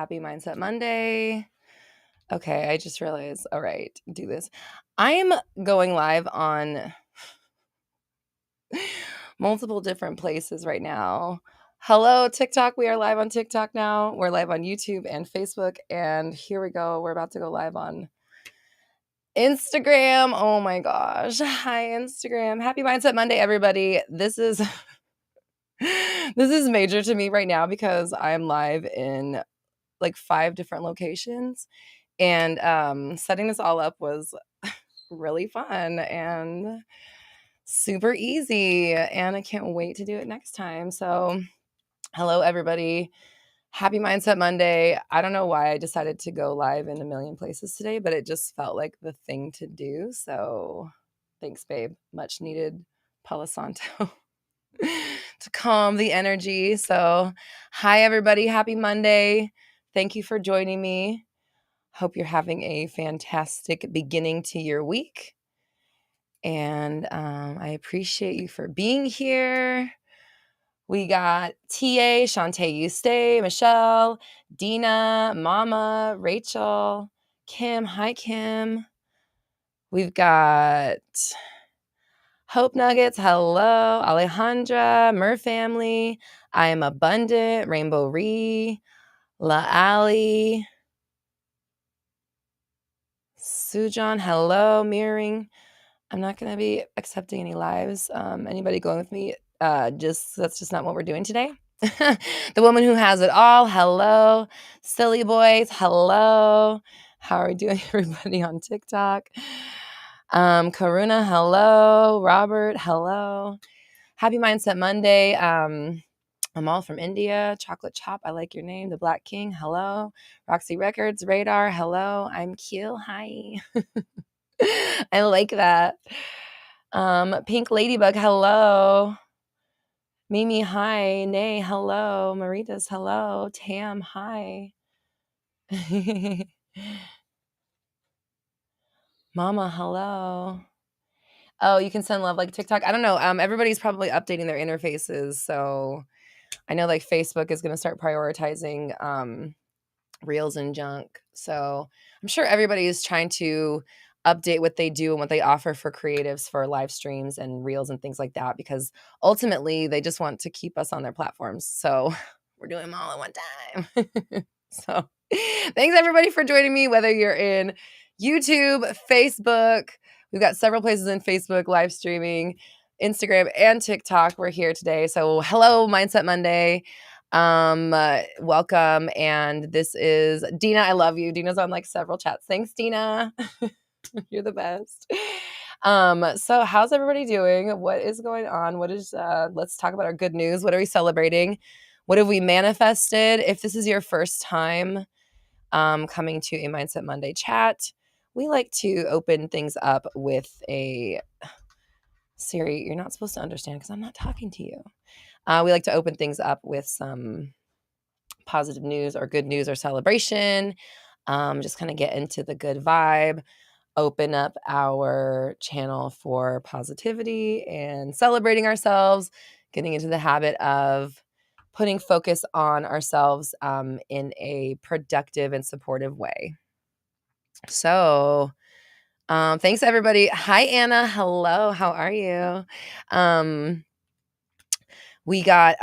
Happy Mindset Monday. Okay, I just realized. All right, do this. I am going live on multiple different places right now. Hello, TikTok. We are live on TikTok now. We're live on YouTube and Facebook. And here we go. We're about to go live on Instagram. Oh my gosh. Hi, Instagram. Happy Mindset Monday, everybody. This is major to me right now because I'm live in like 5 different locations. And setting this all up was really fun and super easy. And I can't wait to do it next time. So, hello, everybody. Happy Mindset Monday. I don't know why I decided to go live in a million places today, but it just felt like the thing to do. So, thanks, babe. Much needed Palo Santo to calm the energy. So, hi, everybody. Happy Monday. Thank you for joining me. Hope you're having a fantastic beginning to your week. And I appreciate you for being here. We got TA, Shantae Eustace, Michelle, Dina, Mama, Rachel, Kim. Hi, Kim. We've got Hope Nuggets. Hello. Alejandra, Mer Family. I Am Abundant, Rainbow Ree, La Ali, Sujan. Hello. Mirroring. I'm not going to be accepting any lives. Anybody going with me? That's just not what we're doing today. The woman who has it all. Hello. Silly boys. Hello. How are we doing, everybody on TikTok? Karuna. Hello. Robert. Hello. Happy Mindset Monday. I'm all from India. Chocolate Chop. I like your name. The Black King. Hello. Roxy Records. Radar. Hello. I'm Keel. Hi. I like that. Pink Ladybug, hello. Mimi, hi. Nay, hello. Maritas, hello. Tam, hi. Mama, hello. Oh, you can send love like TikTok. I don't know. Everybody's probably updating their interfaces. So I know like Facebook is going to start prioritizing reels and junk. So I'm sure everybody is trying to update what they do and what they offer for creatives for live streams and reels and things like that, because ultimately they just want to keep us on their platforms. So we're doing them all at one time. So thanks everybody for joining me, whether you're in YouTube, Facebook. We've got several places in Facebook live streaming, Instagram and TikTok. We're here today. So hello, Mindset Monday. Welcome. And this is Dina. I love you. Dina's on like several chats. Thanks, Dina. You're the best. So how's everybody doing? What is going on? Let's talk about our good news. What are we celebrating? What have we manifested? If this is your first time coming to a Mindset Monday chat, we like to open things up with a Siri, you're not supposed to understand because I'm not talking to you. We like to open things up with some positive news or good news or celebration. Just kind of get into the good vibe, open up our channel for positivity and celebrating ourselves, getting into the habit of putting focus on ourselves in a productive and supportive way. So thanks everybody. Hi Anna. Hello. How are you? We got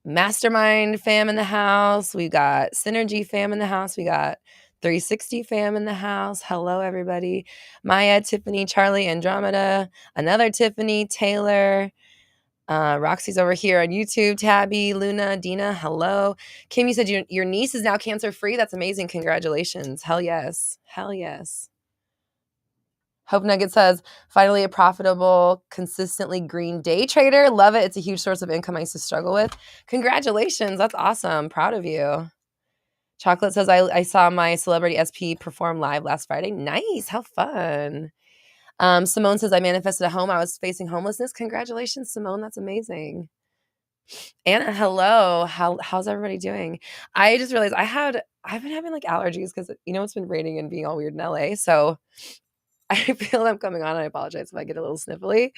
Mastermind fam in the house. We got Synergy fam in the house. We got 360 fam in the house. Hello, everybody. Maya, Tiffany, Charlie, Andromeda, another Tiffany, Taylor. Roxy's over here on YouTube. Tabby, Luna, Dina, hello. Kim, you said your niece is now cancer-free. That's amazing. Congratulations. Hell yes. Hell yes. Hope Nugget says, finally a profitable, consistently green day trader. Love it. It's a huge source of income I used to struggle with. Congratulations. That's awesome. Proud of you. Chocolate says, I saw my celebrity SP perform live last Friday. Nice. How fun. Simone says, I manifested a home. I was facing homelessness. Congratulations, Simone. That's amazing. Anna, hello. How's everybody doing? I just realized I've been having like allergies because it's been raining and being all weird in LA. So I feel I'm coming on. I apologize if I get a little sniffly.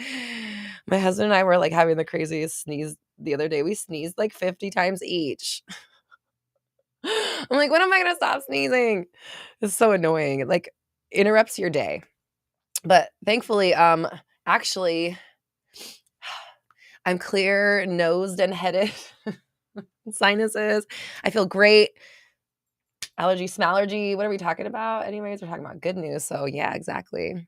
My husband and I were like having the craziest sneeze the other day. We sneezed like 50 times each. I'm like, when am I gonna stop sneezing? It's so annoying. It like interrupts your day. But thankfully, actually, I'm clear nosed and headed. Sinuses. I feel great. Allergy, smallergy. What are we talking about? Anyways, we're talking about good news. So yeah, exactly.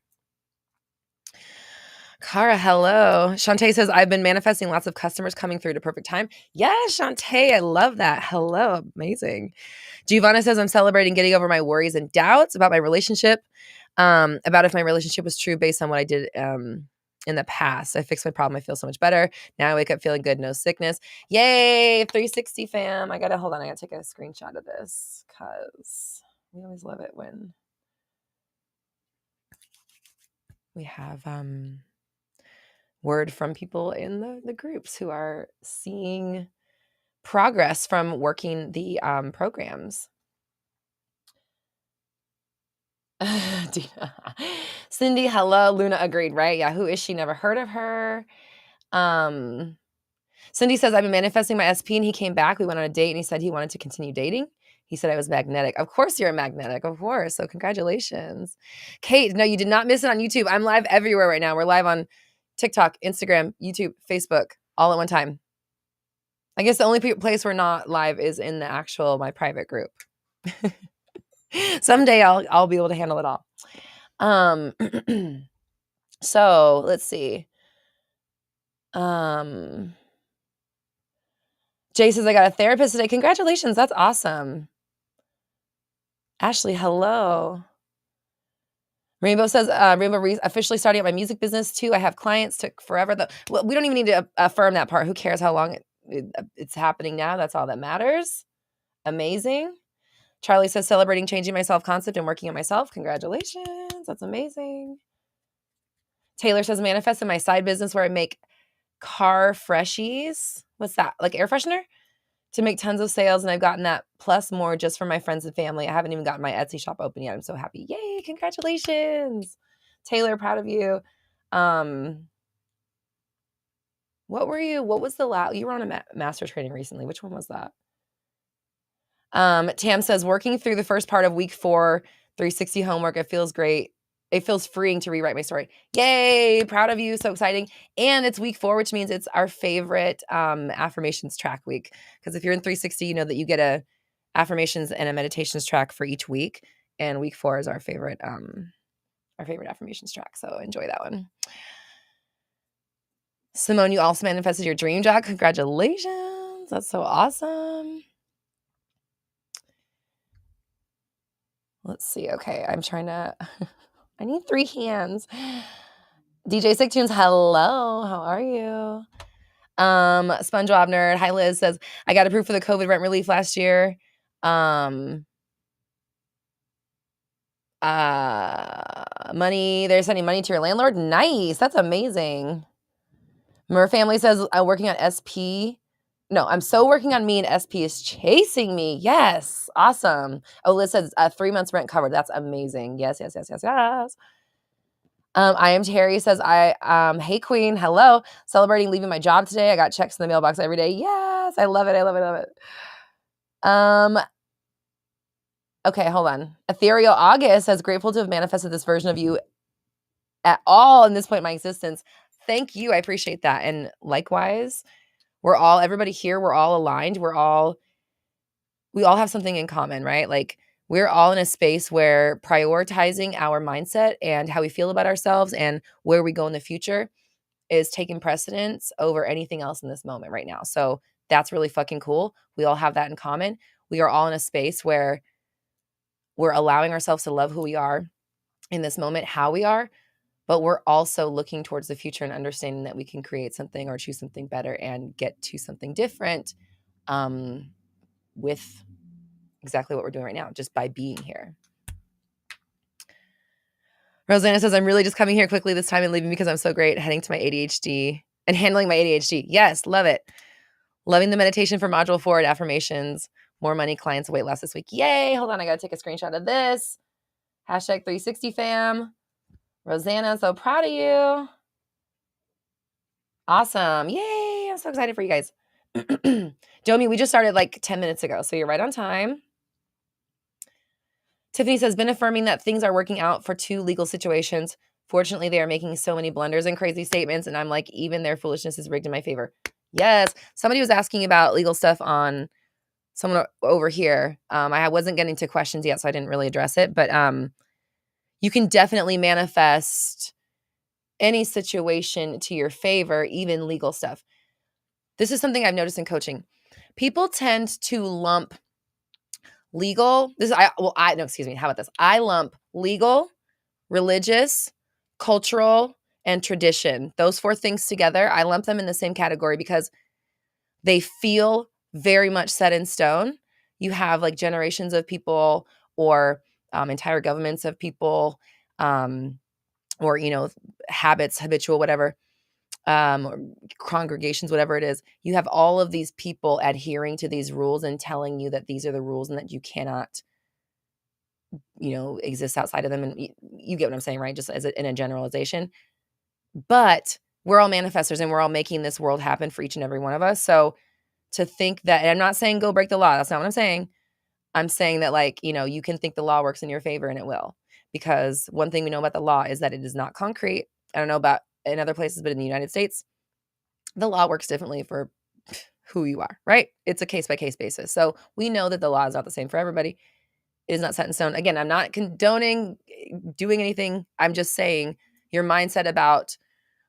Cara, hello. Shantae says, I've been manifesting lots of customers coming through at a perfect time. Yes, Shantae, I love that. Hello, amazing. Giovanna says, I'm celebrating getting over my worries and doubts about my relationship, about if my relationship was true based on what I did in the past. I fixed my problem. I feel so much better. Now I wake up feeling good, no sickness. Yay, 360 fam. I got to take a screenshot of this because we always love it when we have word from people in the groups who are seeing progress from working the programs. Cindy, hello. Luna agreed, right? Yeah, who is she? Never heard of her. Cindy says, I've been manifesting my SP and he came back. We went on a date and he said he wanted to continue dating. He said I was magnetic. Of course you're a magnetic, of course. So congratulations. Kate, no, you did not miss it on YouTube. I'm live everywhere right now. We're live on TikTok, Instagram, YouTube, Facebook, all at one time. I guess the only place we're not live is in the actual my private group. Someday I'll be able to handle it all. So let's see. Jay says, I got a therapist today. Congratulations. That's awesome. Ashley, hello. Rainbow says, Rainbow officially starting up my music business too. I have clients. Took forever. Well, we don't even need to affirm that part. Who cares how long it's happening now? That's all that matters. Amazing. Charlie says, celebrating changing my self-concept and working on myself. Congratulations. That's amazing. Taylor says, manifest in my side business where I make car freshies. What's that? Like air freshener? To make tons of sales. And I've gotten that plus more just from my friends and family. I haven't even gotten my Etsy shop open yet. I'm so happy. Yay. Congratulations. Taylor, proud of you. What was the you were on a master training recently. Which one was that? Tam says, working through the first part of week 4, 360 homework. It feels great. It feels freeing to rewrite my story. Yay. Proud of you. So exciting. And it's week 4, which means it's our favorite affirmations track week. Because if you're in 360, you know that you get a affirmations and a meditations track for each week. And week 4 is our favorite affirmations track. So enjoy that one. Simone, you also manifested your dream job. Congratulations. That's so awesome. Let's see. Okay. I'm trying to, I need 3 hands. DJ Sicktunes, hello. How are you? SpongeBob Nerd, hi Liz, says, I got approved for the COVID rent relief last year. Money, they're sending money to your landlord. Nice. That's amazing. Mer family says, I'm working on SP. No, I'm so working on me and SP is chasing me. Yes. Awesome. Oh, Liz says 3 months rent covered. That's amazing. Yes. I am Terry says, hey queen, hello. Celebrating leaving my job today. I got checks in the mailbox every day. Yes. I love it. Okay, hold on. Ethereal August says, grateful to have manifested this version of you at all in this point in my existence. Thank you. I appreciate that. And likewise, everybody here, we're all aligned. We all have something in common, right? Like we're all in a space where prioritizing our mindset and how we feel about ourselves and where we go in the future is taking precedence over anything else in this moment right now. So that's really fucking cool. We all have that in common. We are all in a space where we're allowing ourselves to love who we are in this moment, how we are, but we're also looking towards the future and understanding that we can create something or choose something better and get to something different with exactly what we're doing right now, just by being here. Rosanna says, I'm really just coming here quickly this time and leaving because I'm so great heading to my ADHD and handling my ADHD. Yes, love it. Loving the meditation for module 4 at affirmations. More money, clients, weight loss this week. Yay. Hold on. I got to take a screenshot of this. Hashtag 360 fam. Rosanna, so proud of you. Awesome. Yay. I'm so excited for you guys. Domi, we just started like 10 minutes ago. So you're right on time. Tiffany says, been affirming that things are working out for 2 legal situations. Fortunately, they are making so many blunders and crazy statements, and I'm like, even their foolishness is rigged in my favor. Yes. Somebody was asking about legal stuff on someone over here. I wasn't getting to questions yet, so I didn't really address it. But you can definitely manifest any situation to your favor, even legal stuff. This is something I've noticed in coaching. People tend to lump legal. How about this? I lump legal, religious, cultural, and tradition. Those 4 things together, I lump them in the same category because they feel very much set in stone. You have like generations of people or entire governments of people or, habits, habitual, whatever, or congregations, whatever it is. You have all of these people adhering to these rules and telling you that these are the rules and that you cannot exist outside of them. And you get what I'm saying, right? Just in a generalization. But we're all manifestors and we're all making this world happen for each and every one of us. So to think that, and I'm not saying go break the law. That's not what I'm saying. I'm saying that you can think the law works in your favor and it will. Because one thing we know about the law is that it is not concrete. I don't know about in other places, but in the United States, the law works differently for who you are, right? It's a case-by-case basis. So we know that the law is not the same for everybody. It is not set in stone. Again, I'm not condoning doing anything. I'm just saying your mindset about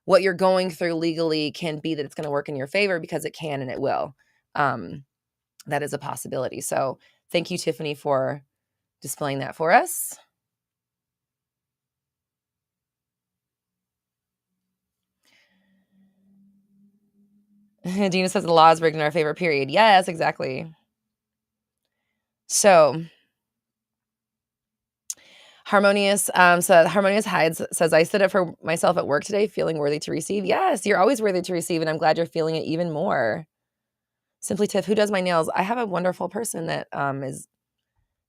what you're going through legally can be that it's going to work in your favor because it can and it will. That is a possibility. So thank you, Tiffany, for displaying that for us. Dina says the law is rigged in our favor, period. Yes, exactly. So Harmonious Hides says, I stood up for myself at work today, feeling worthy to receive. Yes, you're always worthy to receive, and I'm glad you're feeling it even more. Simply Tiff, who does my nails? I have a wonderful person that is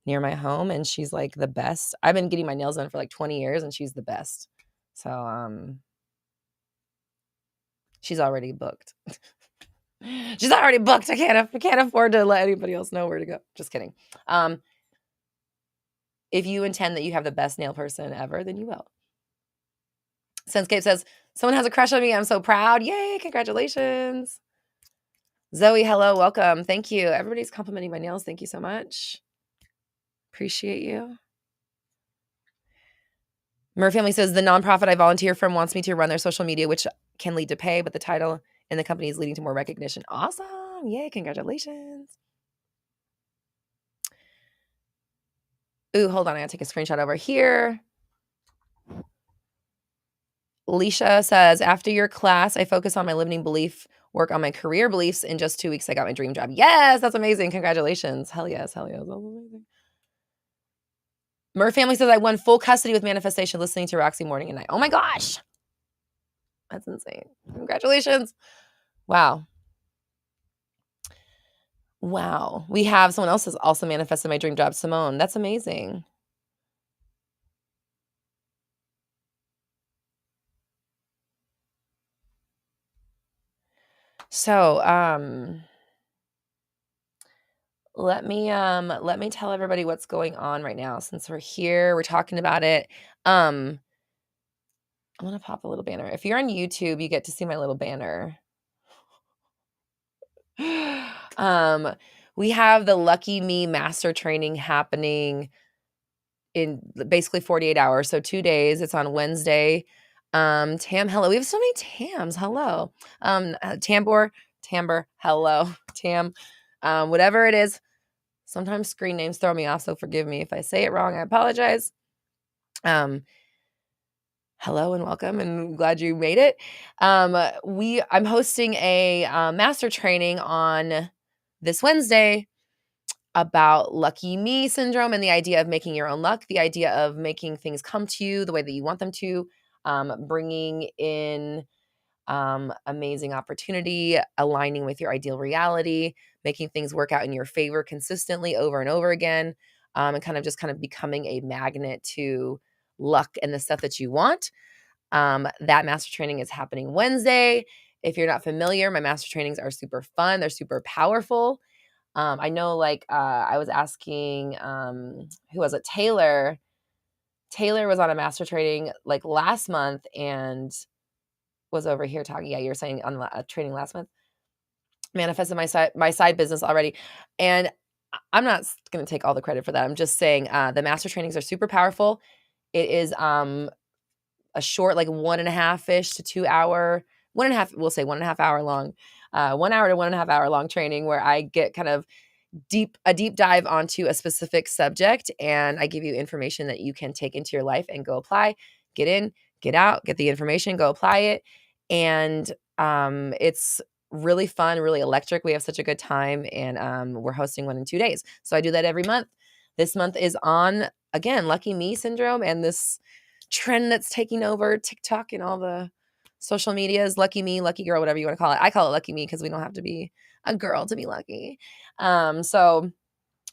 near my home, and she's like the best. I've been getting my nails done for like 20 years, and she's the best. So she's already booked. She's already booked. I can't afford to let anybody else know where to go. Just kidding. If you intend that you have the best nail person ever, then you will. Senscape says, someone has a crush on me. I'm so proud. Yay, congratulations. Zoe, hello, welcome. Thank you. Everybody's complimenting my nails. Thank you so much. Appreciate you. Murr Family says, the nonprofit I volunteer from wants me to run their social media, which can lead to pay, but the title in the company is leading to more recognition. Awesome. Yay, congratulations. Ooh, hold on. I gotta take a screenshot over here. Alicia says, after your class, I focus on my limiting belief, work on my career beliefs. In just 2 weeks, I got my dream job. Yes, that's amazing. Congratulations. Hell yes. Hell yes. That's amazing. Murr Family says, I won full custody with manifestation listening to Roxy morning and night. Oh my gosh. That's insane. Congratulations. Wow. Wow. We have someone else has also manifested my dream job, Simone. That's amazing. So, let me tell everybody what's going on right now since we're here. We're talking about it. I'm gonna pop a little banner. If you're on YouTube, you get to see my little banner. We have the Lucky Me Master Training happening in basically 48 hours. So 2 days. It's on Wednesday. Tam, hello. We have so many Tams. Hello. Tambor, hello. Tam. Whatever it is. Sometimes screen names throw me off, so forgive me if I say it wrong. I apologize. Hello and welcome, and glad you made it. I'm hosting a master training on this Wednesday about Lucky Me syndrome and the idea of making your own luck, the idea of making things come to you the way that you want them to, bringing in amazing opportunity, aligning with your ideal reality, making things work out in your favor consistently over and over again, and kind of becoming a magnet to luck and the stuff that you want. That master training is happening Wednesday. If you're not familiar, my master trainings are super fun. They're super powerful. I know, like, I was asking, who was it? Taylor. Taylor was on a master training like last month and was over here talking. Yeah, you were saying on a training last month, manifested my side business already. And I'm not going to take all the credit for that. I'm just saying the master trainings are super powerful. It is a short, like 1.5-ish to 2 hour, 1.5, we'll say 1.5 hour long, 1 hour to 1.5 hour long training where I get kind of a deep dive onto a specific subject, and I give you information that you can take into your life and go apply, get in, get out, get the information, go apply it. And it's really fun, really electric. We have such a good time, and we're hosting one in 2 days. So I do that every month. This month is on, again, lucky me syndrome and this trend that's taking over TikTok and all the social medias. Lucky me, lucky girl, whatever you want to call it. I call it lucky me because we don't have to be a girl to be lucky. So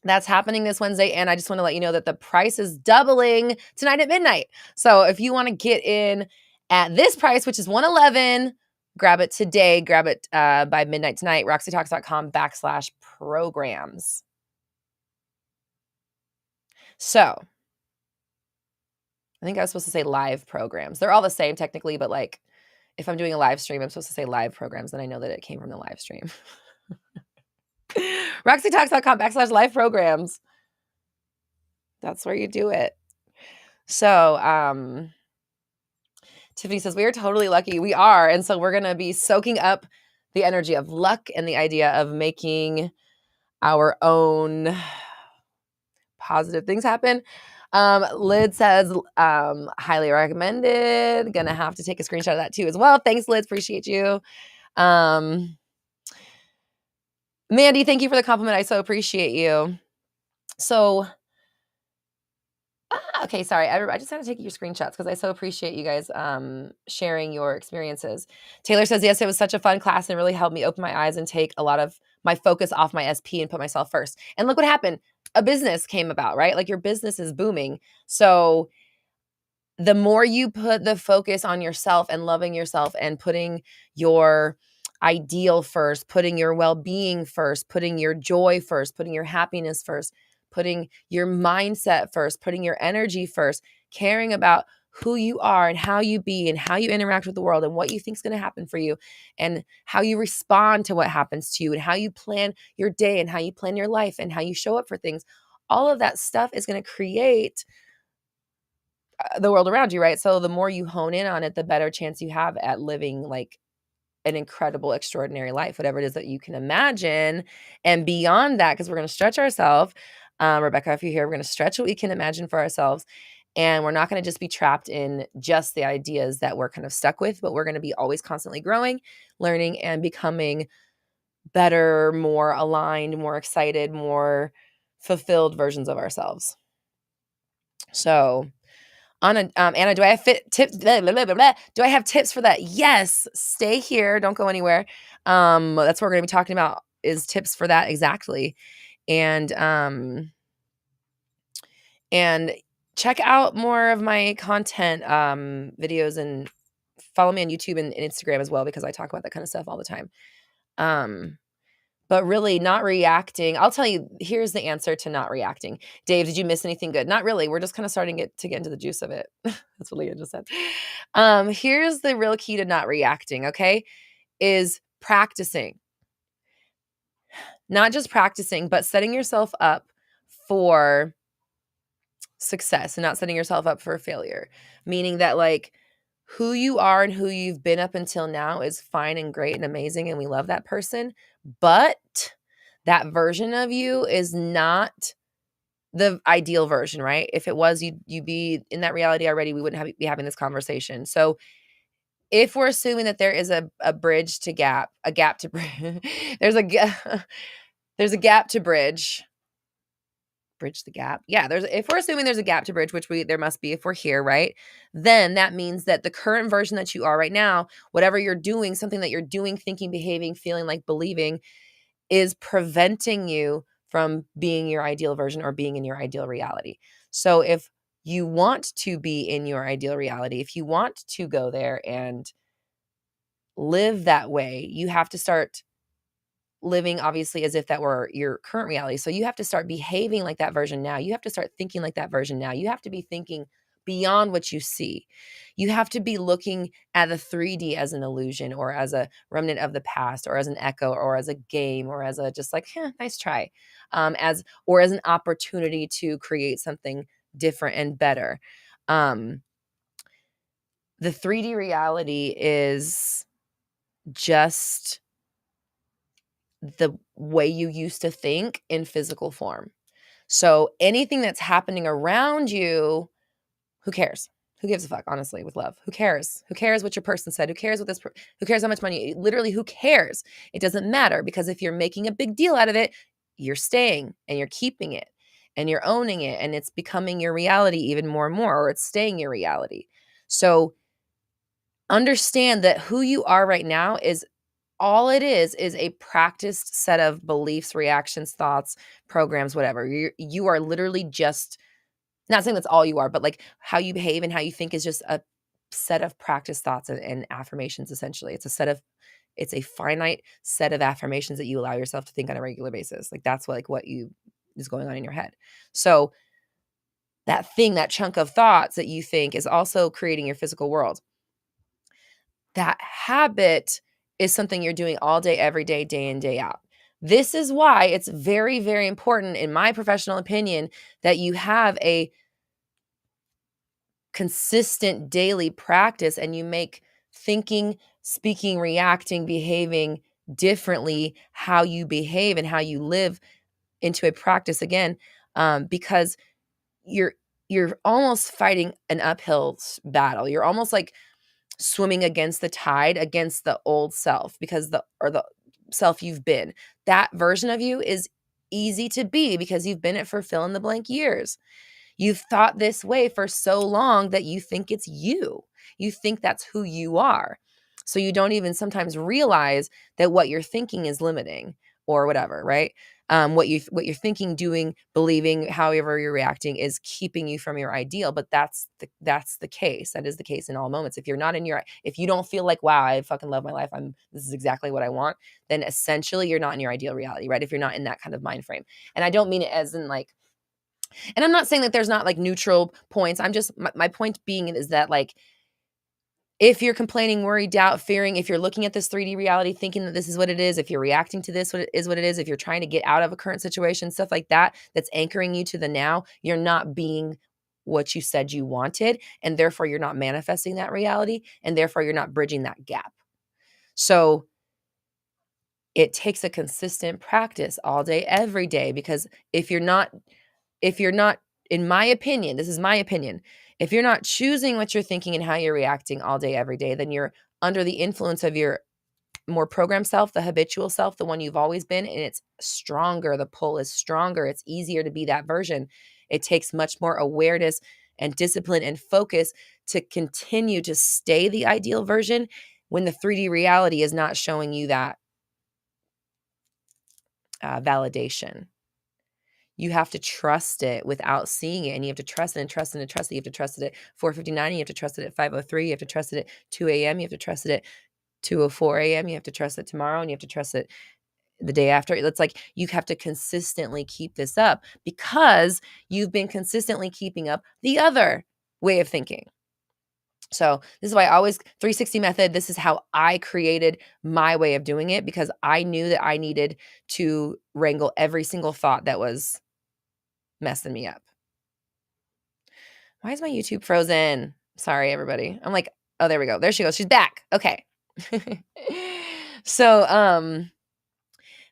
that's happening this Wednesday. And I just want to let you know that the price is doubling tonight at midnight. So if you want to get in at this price, which is $111, grab it today. Grab it by midnight tonight. RoxyTalks.com/programs. So I think I was supposed to say live programs. They're all the same technically, but like if I'm doing a live stream, I'm supposed to say live programs. Then I know that it came from the live stream. RoxyTalks.com/live programs. That's where you do it. So, Tiffany says, we are totally lucky. We are. And so we're going to be soaking up the energy of luck and the idea of making our own positive things happen. Lid says, highly recommended. Gonna have to take a screenshot of that too as well. Thanks, Liz. Appreciate you. Mandy, thank you for the compliment. I so appreciate you. So, okay, sorry. I just had to take your screenshots because I so appreciate you guys sharing your experiences. Taylor says, yes, it was such a fun class and really helped me open my eyes and take a lot of my focus off my SP and put myself first. And look what happened. A business came about, right? Like your business is booming. So the more you put the focus on yourself and loving yourself and putting your ideal first, putting your well-being first, putting your joy first, putting your happiness first, putting your mindset first, putting your energy first, caring about who you are and how you be and how you interact with the world and what you think is going to happen for you and how you respond to what happens to you and how you plan your day and how you plan your life and how you show up for things. All of that stuff is going to create the world around you, right? So the more you hone in on it, the better chance you have at living like an incredible, extraordinary life, whatever it is that you can imagine. And beyond that, because we're going to stretch ourselves, Rebecca, if you're here, we're going to stretch what we can imagine for ourselves. And we're not going to just be trapped in just the ideas that we're kind of stuck with, but we're going to be always constantly growing, learning, and becoming better, more aligned, more excited, more fulfilled versions of ourselves. So, Anna, do I have tips? Blah, blah, blah, blah, blah. Do I have tips for that? Yes. Stay here. Don't go anywhere. That's what we're going to be talking about is tips for that exactly. And check out more of my content, videos, and follow me on YouTube and Instagram as well, because I talk about that kind of stuff all the time. But really not reacting. I'll tell you, here's the answer to not reacting. Dave, did you miss anything good? Not really. We're just kind of starting to get into the juice of it. That's what Leah just said. Here's the real key to not reacting, okay, is practicing. Not just practicing, but setting yourself up for success and not setting yourself up for failure. Meaning that like who you are and who you've been up until now is fine and great and amazing, and we love that person. But that version of you is not the ideal version, right? If it was, you'd be in that reality already. We wouldn't be having this conversation. So if we're assuming that there is a bridge to gap, a gap to bridge, there's a gap to bridge the gap. Yeah, if we're assuming there's a gap to bridge, which there must be if we're here, right? Then that means that the current version that you are right now, whatever you're doing, something that you're doing, thinking, behaving, feeling like, believing, is preventing you from being your ideal version or being in your ideal reality. So if you want to be in your ideal reality, if you want to go there and live that way, you have to start living obviously as if that were your current reality. So you have to start behaving like that version now. You have to start thinking like that version now. You have to be thinking beyond what you see. You have to be looking at the 3D as an illusion or as a remnant of the past or as an echo or as a game or as a just like, nice try, or as an opportunity to create something different and better. The 3D reality is just the way you used to think in physical form. So anything that's happening around you, who cares? Who gives a fuck, honestly, with love? Who cares? Who cares what your person said? Who cares what who cares how much money? Literally, who cares? It doesn't matter, because if you're making a big deal out of it, you're staying and you're keeping it and you're owning it, and it's becoming your reality even more and more, or it's staying your reality. So understand that who you are right now is all it is a practiced set of beliefs, reactions, thoughts, programs, whatever. You are literally just, not saying that's all you are, but like how you behave and how you think is just a set of practice thoughts and affirmations. Essentially, it's a finite set of affirmations that you allow yourself to think on a regular basis. Like that's what you is going on in your head. So that chunk of thoughts that you think is also creating your physical world. That habit is something you're doing all day, every day, day in, day out. This is why it's very, very important, in my professional opinion, that you have a consistent daily practice and you make thinking, speaking, reacting, behaving differently, how you behave and how you live, into a practice again, because you're almost fighting an uphill battle. You're almost like swimming against the tide, against the old self, because the self you've been. That version of you is easy to be because you've been it for fill in the blank years. You've thought this way for so long that you think it's you. You think that's who you are. So you don't even sometimes realize that what you're thinking is limiting or whatever, right? What you're thinking, doing, believing, however you're reacting is keeping you from your ideal. But that's the case. That is the case in all moments. If you don't feel like, wow, I fucking love my life, this is exactly what I want, then essentially you're not in your ideal reality, right? If you're not in that kind of mind frame. And I don't mean it as in like, and I'm not saying that there's not like neutral points. I'm just, my point being is that like, if you're complaining, worried, doubt, fearing, if you're looking at this 3D reality, thinking that this is what it is, if you're reacting to this, what it is, if you're trying to get out of a current situation, stuff like that, that's anchoring you to the now, you're not being what you said you wanted. And therefore you're not manifesting that reality. And therefore you're not bridging that gap. So it takes a consistent practice all day, every day, because if you're not, in my opinion, this is my opinion, if you're not choosing what you're thinking and how you're reacting all day, every day, then you're under the influence of your more programmed self, the habitual self, the one you've always been, and it's stronger. The pull is stronger. It's easier to be that version. It takes much more awareness and discipline and focus to continue to stay the ideal version when the 3D reality is not showing you that validation. You have to trust it without seeing it. And you have to trust it and trust it and trust it. You have to trust it at 4:59. You have to trust it at 5:03. You have to trust it at 2 a.m. You have to trust it at 2:04 a.m. You have to trust it tomorrow, and you have to trust it the day after. It's like you have to consistently keep this up because you've been consistently keeping up the other way of thinking. So this is why I always 360 method. This is how I created my way of doing it, because I knew that I needed to wrangle every single thought that was messing me up. Why is my YouTube frozen? Sorry, everybody. I'm like, oh, there we go. There she goes. She's back. Okay. So,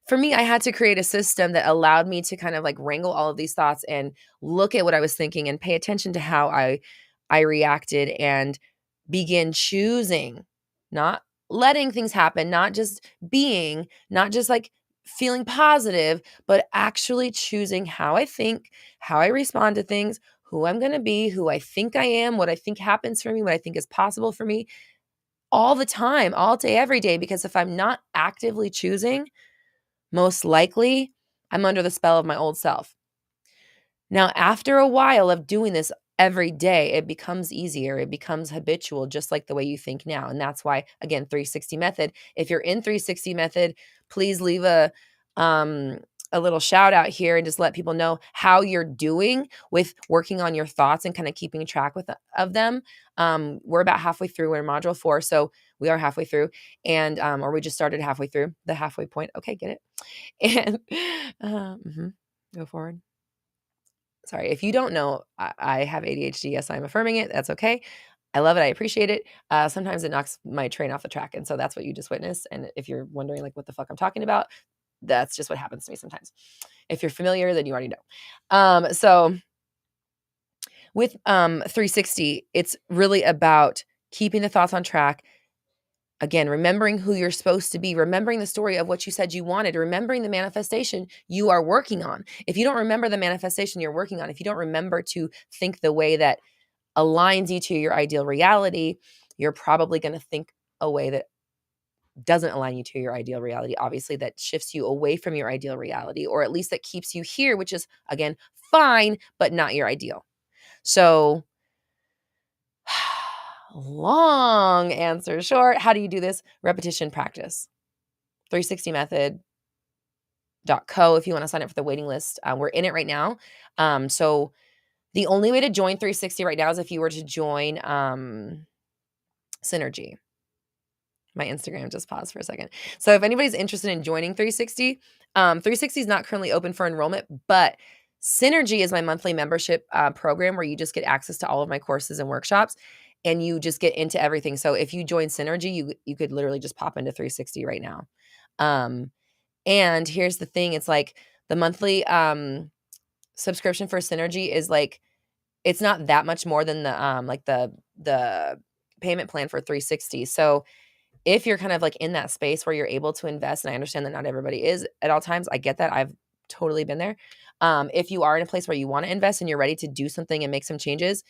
for me, I had to create a system that allowed me to kind of like wrangle all of these thoughts and look at what I was thinking and pay attention to how I reacted and begin choosing, not letting things happen, not just being, not just like feeling positive, but actually choosing how I think, how I respond to things, who I'm going to be, who I think I am, what I think happens for me, what I think is possible for me all the time, all day, every day. Because if I'm not actively choosing, most likely I'm under the spell of my old self. Now, after a while of doing this every day, it becomes easier. It becomes habitual, just like the way you think now. And that's why, again, 360 method. If you're in 360 method, please leave a little shout out here and just let people know how you're doing with working on your thoughts and kind of keeping track of them. We're about halfway through. We're in module 4, so we are halfway through, and or we just started halfway through the halfway point. Okay, get it? And go forward. Sorry, if you don't know, I have ADHD. Yes, I'm affirming it. That's okay. I love it. I appreciate it. Sometimes it knocks my train off the track. And so that's what you just witnessed. And if you're wondering like what the fuck I'm talking about, that's just what happens to me sometimes. If you're familiar, then you already know. So with 360, it's really about keeping the thoughts on track. Again, remembering who you're supposed to be, remembering the story of what you said you wanted, remembering the manifestation you are working on. If you don't remember the manifestation you're working on, if you don't remember to think the way that aligns you to your ideal reality, you're probably going to think a way that doesn't align you to your ideal reality, obviously, that shifts you away from your ideal reality, or at least that keeps you here, which is, again, fine, but not your ideal. So, long answer short, how do you do this? Repetition, practice. 360 method.co if you want to sign up for the waiting list. We're in it right now. So the only way to join 360 right now is if you were to join Synergy. My Instagram just paused for a second. So if anybody's interested in joining 360, 360 is not currently open for enrollment, but Synergy is my monthly membership program where you just get access to all of my courses and workshops, and you just get into everything. So if you join Synergy, you could literally just pop into 360 right now. And here's the thing, it's like the monthly subscription for Synergy is like, it's not that much more than the payment plan for 360. So if you're kind of like in that space where you're able to invest, and I understand that not everybody is at all times, I get that. I've totally been there. If you are in a place where you want to invest and you're ready to do something and make some changes,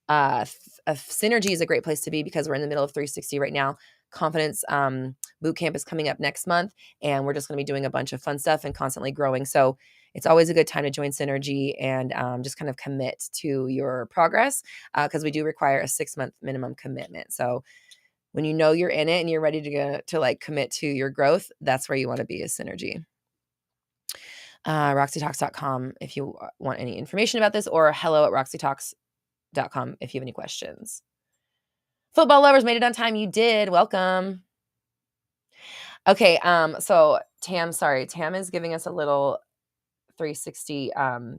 Synergy is a great place to be because we're in the middle of 360 right now. Confidence Bootcamp is coming up next month, and we're just going to be doing a bunch of fun stuff and constantly growing. So it's always a good time to join Synergy and just kind of commit to your progress because we do require a 6-month minimum commitment. So when you know you're in it and you're ready to go to like commit to your growth, that's where you want to be, is Synergy. RoxyTalks.com if you want any information about this, or hello@RoxyTalks.com if you have any questions. Football lovers made it on time. You did. Welcome. Okay. So Tam is giving us a little 360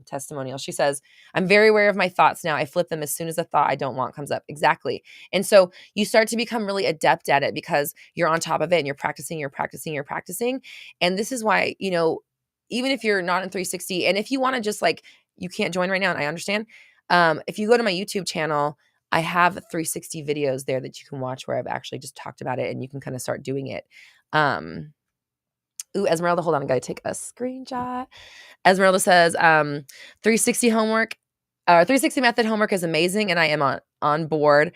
testimonial. She says, I'm very aware of my thoughts now. I flip them as soon as a thought I don't want comes up. Exactly. And so you start to become really adept at it because you're on top of it and you're practicing. And this is why, even if you're not in 360, and if you want to just like, you can't join right now, and I understand. If you go to my YouTube channel, I have 360 videos there that you can watch where I've actually just talked about it and you can kind of start doing it. Esmeralda, hold on. I got to take a screenshot. Esmeralda says, 360 homework, 360 method homework is amazing, and I am on board.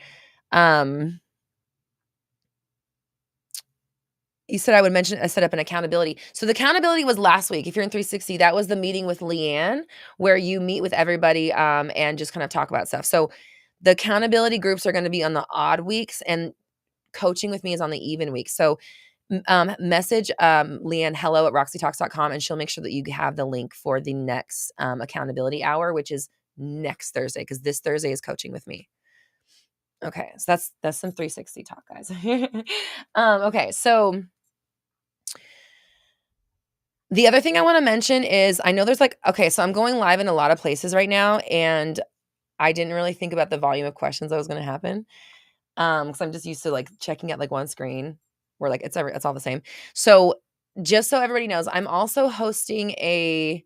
You said I would mention I set up an accountability. So the accountability was last week. If you're in 360, that was the meeting with Leanne where you meet with everybody and just kind of talk about stuff. So the accountability groups are going to be on the odd weeks, and coaching with me is on the even weeks. So message Leanne hello@roxytalks.com, and she'll make sure that you have the link for the next accountability hour, which is next Thursday, because this Thursday is coaching with me. Okay, so that's some 360 talk, guys. Okay, so the other thing I want to mention is I know there's so I'm going live in a lot of places right now, and I didn't really think about the volume of questions that was going to happen because I'm just used to like checking at like one screen where like it's all the same. So just so everybody knows, I'm also hosting a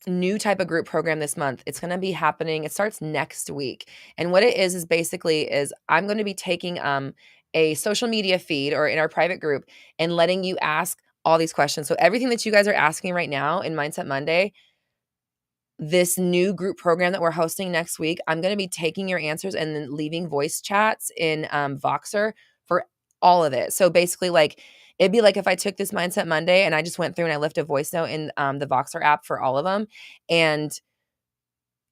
new type of group program this month. It's going to be happening. It starts next week. And what it is basically I'm going to be taking a social media feed or in our private group and letting you ask all these questions. So everything that you guys are asking right now in Mindset Monday, this new group program that we're hosting next week, I'm going to be taking your answers and then leaving voice chats in Voxer for all of it. So basically it'd be like if I took this Mindset Monday and I just went through and I left a voice note in the Voxer app for all of them. And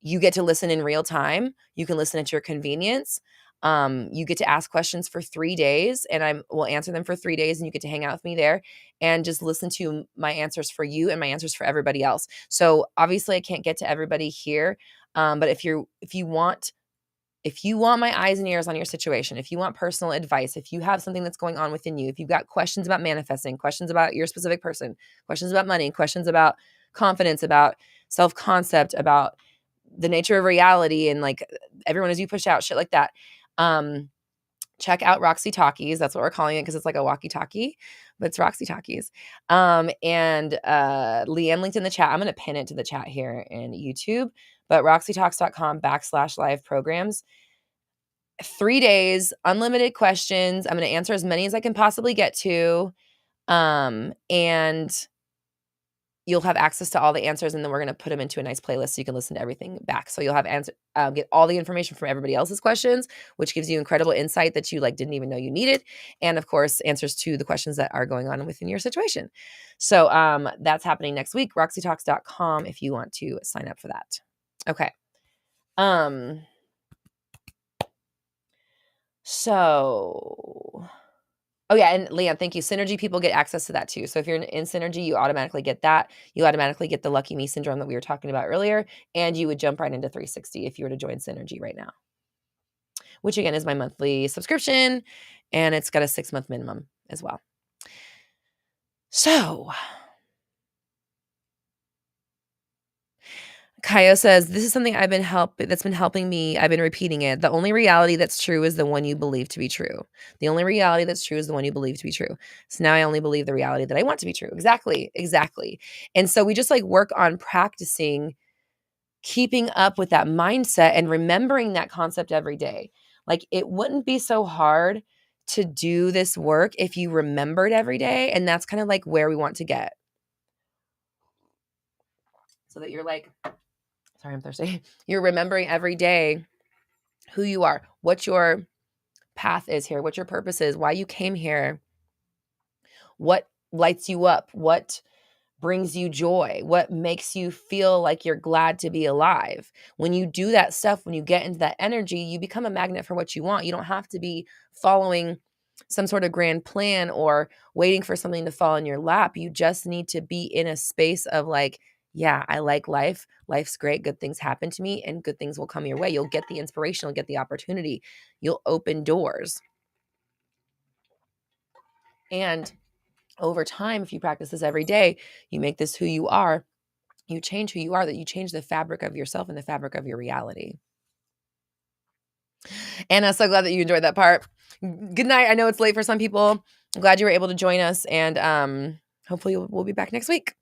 You get to listen in real time. You can listen at your convenience. You get to ask questions for 3 days, and I will answer them for 3 days, and you get to hang out with me there and just listen to my answers for you and my answers for everybody else. So obviously I can't get to everybody here. But if you want my eyes and ears on your situation, if you want personal advice, if you have something that's going on within you, if you've got questions about manifesting, questions about your specific person, questions about money, questions about confidence, about self-concept, about the nature of reality, and like everyone as you push out, shit like that. Check out Roxy Talkies. That's what we're calling it because it's like a walkie-talkie, but it's Roxy Talkies. And Leanne linked in the chat. I'm going to pin it to the chat here in YouTube, but roxytalks.com/live programs. 3 days, unlimited questions. I'm going to answer as many as I can possibly get to. And you'll have access to all the answers, and then we're going to put them into a nice playlist so you can listen to everything back. So you'll have get all the information from everybody else's questions, which gives you incredible insight that you like didn't even know you needed. And of course, answers to the questions that are going on within your situation. So that's happening next week, roxytalks.com if you want to sign up for that. Okay. So, oh yeah, and Leanne, thank you. Synergy people get access to that too. So if you're in Synergy, you automatically get that. You automatically get the Lucky Me syndrome that we were talking about earlier, and you would jump right into 360 if you were to join Synergy right now, which again is my monthly subscription, and it's got a 6-month minimum as well. So Kaio says, this is something that's been helping me. I've been repeating it. The only reality that's true is the one you believe to be true. The only reality that's true is the one you believe to be true. So now I only believe the reality that I want to be true. Exactly. And so we just like work on practicing keeping up with that mindset and remembering that concept every day. Like it wouldn't be so hard to do this work if you remembered every day. And that's kind of like where we want to get. So that you're like, sorry, I'm thirsty. You're remembering every day who you are, what your path is here, what your purpose is, why you came here, what lights you up, what brings you joy, what makes you feel like you're glad to be alive. When you do that stuff, when you get into that energy, you become a magnet for what you want. You don't have to be following some sort of grand plan or waiting for something to fall in your lap. You just need to be in a space of like, yeah, I like life. Life's great. Good things happen to me and good things will come your way. You'll get the inspiration, you'll get the opportunity. You'll open doors. And over time, if you practice this every day, you make this who you are, you change who you are, that you change the fabric of yourself and the fabric of your reality. And I'm so glad that you enjoyed that part. Good night. I know it's late for some people. I'm glad you were able to join us, and hopefully we'll be back next week.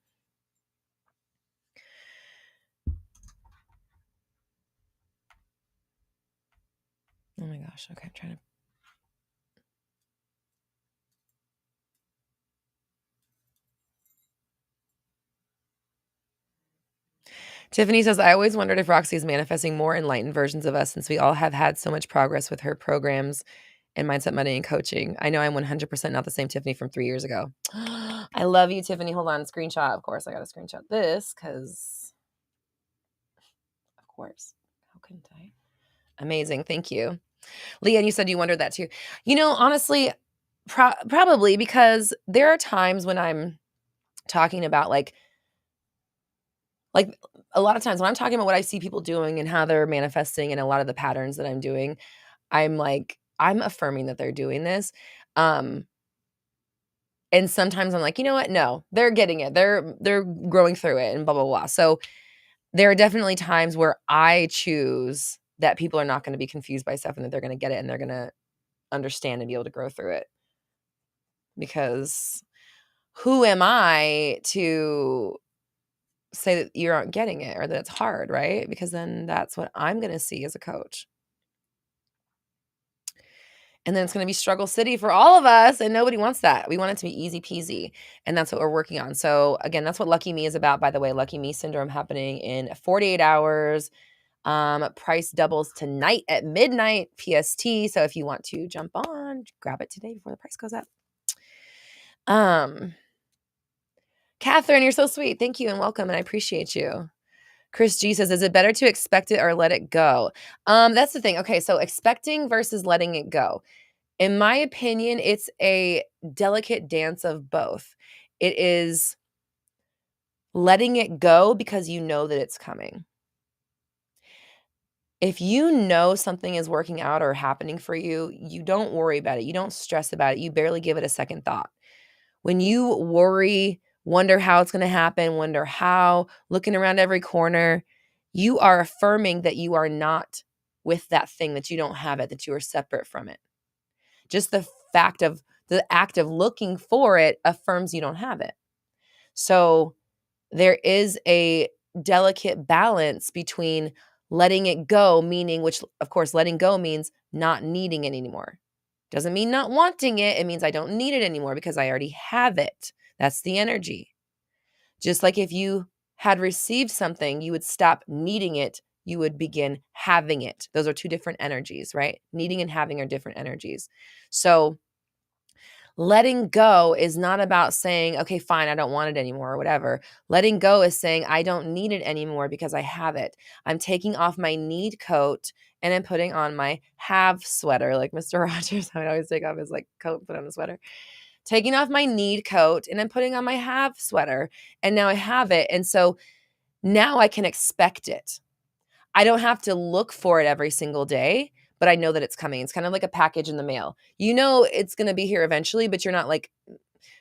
Oh my gosh. Okay, I'm trying to. Tiffany says, I always wondered if Roxy is manifesting more enlightened versions of us since we all have had so much progress with her programs and mindset, money, and coaching. I know I'm 100% not the same Tiffany from 3 years ago. I love you, Tiffany. Hold on. Screenshot. Of course, I got to screenshot this because, of course, how couldn't I? Amazing. Thank you. Leanne, you said you wondered that too. You know, honestly, probably because there are times when I'm talking about like a lot of times when I'm talking about what I see people doing and how they're manifesting and a lot of the patterns that I'm doing, I'm affirming that they're doing this. And sometimes I'm like, you know what? No, they're getting it. They're growing through it and blah, blah, blah. So there are definitely times where I choose that people are not going to be confused by stuff and that they're going to get it and they're going to understand and be able to grow through it. Because who am I to say that you aren't getting it or that it's hard, right? Because then that's what I'm going to see as a coach. And then it's going to be struggle city for all of us. And nobody wants that. We want it to be easy peasy. And that's what we're working on. So again, that's what Lucky Me is about, by the way. Lucky Me syndrome happening in 48 hours. Price doubles tonight at midnight PST. So if you want to jump on, grab it today before the price goes up. Catherine, you're so sweet. Thank you and welcome. And I appreciate you. Chris G says, is it better to expect it or let it go? That's the thing. Okay, so expecting versus letting it go. In my opinion, it's a delicate dance of both. It is letting it go because you know that it's coming. If you know something is working out or happening for you, you don't worry about it. You don't stress about it. You barely give it a second thought. When you worry, wonder how it's going to happen, wonder how, looking around every corner, you are affirming that you are not with that thing, that you don't have it, that you are separate from it. Just the act of looking for it affirms you don't have it. So there is a delicate balance between letting it go, meaning, which of course, letting go means not needing it anymore. Doesn't mean not wanting it. It means I don't need it anymore because I already have it. That's the energy. Just like if you had received something, you would stop needing it. You would begin having it. Those are two different energies, right? Needing and having are different energies. So letting go is not about saying, okay, fine, I don't want it anymore or whatever. Letting go is saying, I don't need it anymore because I have it. I'm taking off my need coat and I'm putting on my have sweater, like Mr. Rogers. I would always take off his like coat and put on a sweater. Taking off my need coat and I'm putting on my have sweater. And now I have it. And so now I can expect it. I don't have to look for it every single day, but I know that it's coming. It's kind of like a package in the mail. You know it's going to be here eventually, but you're not like,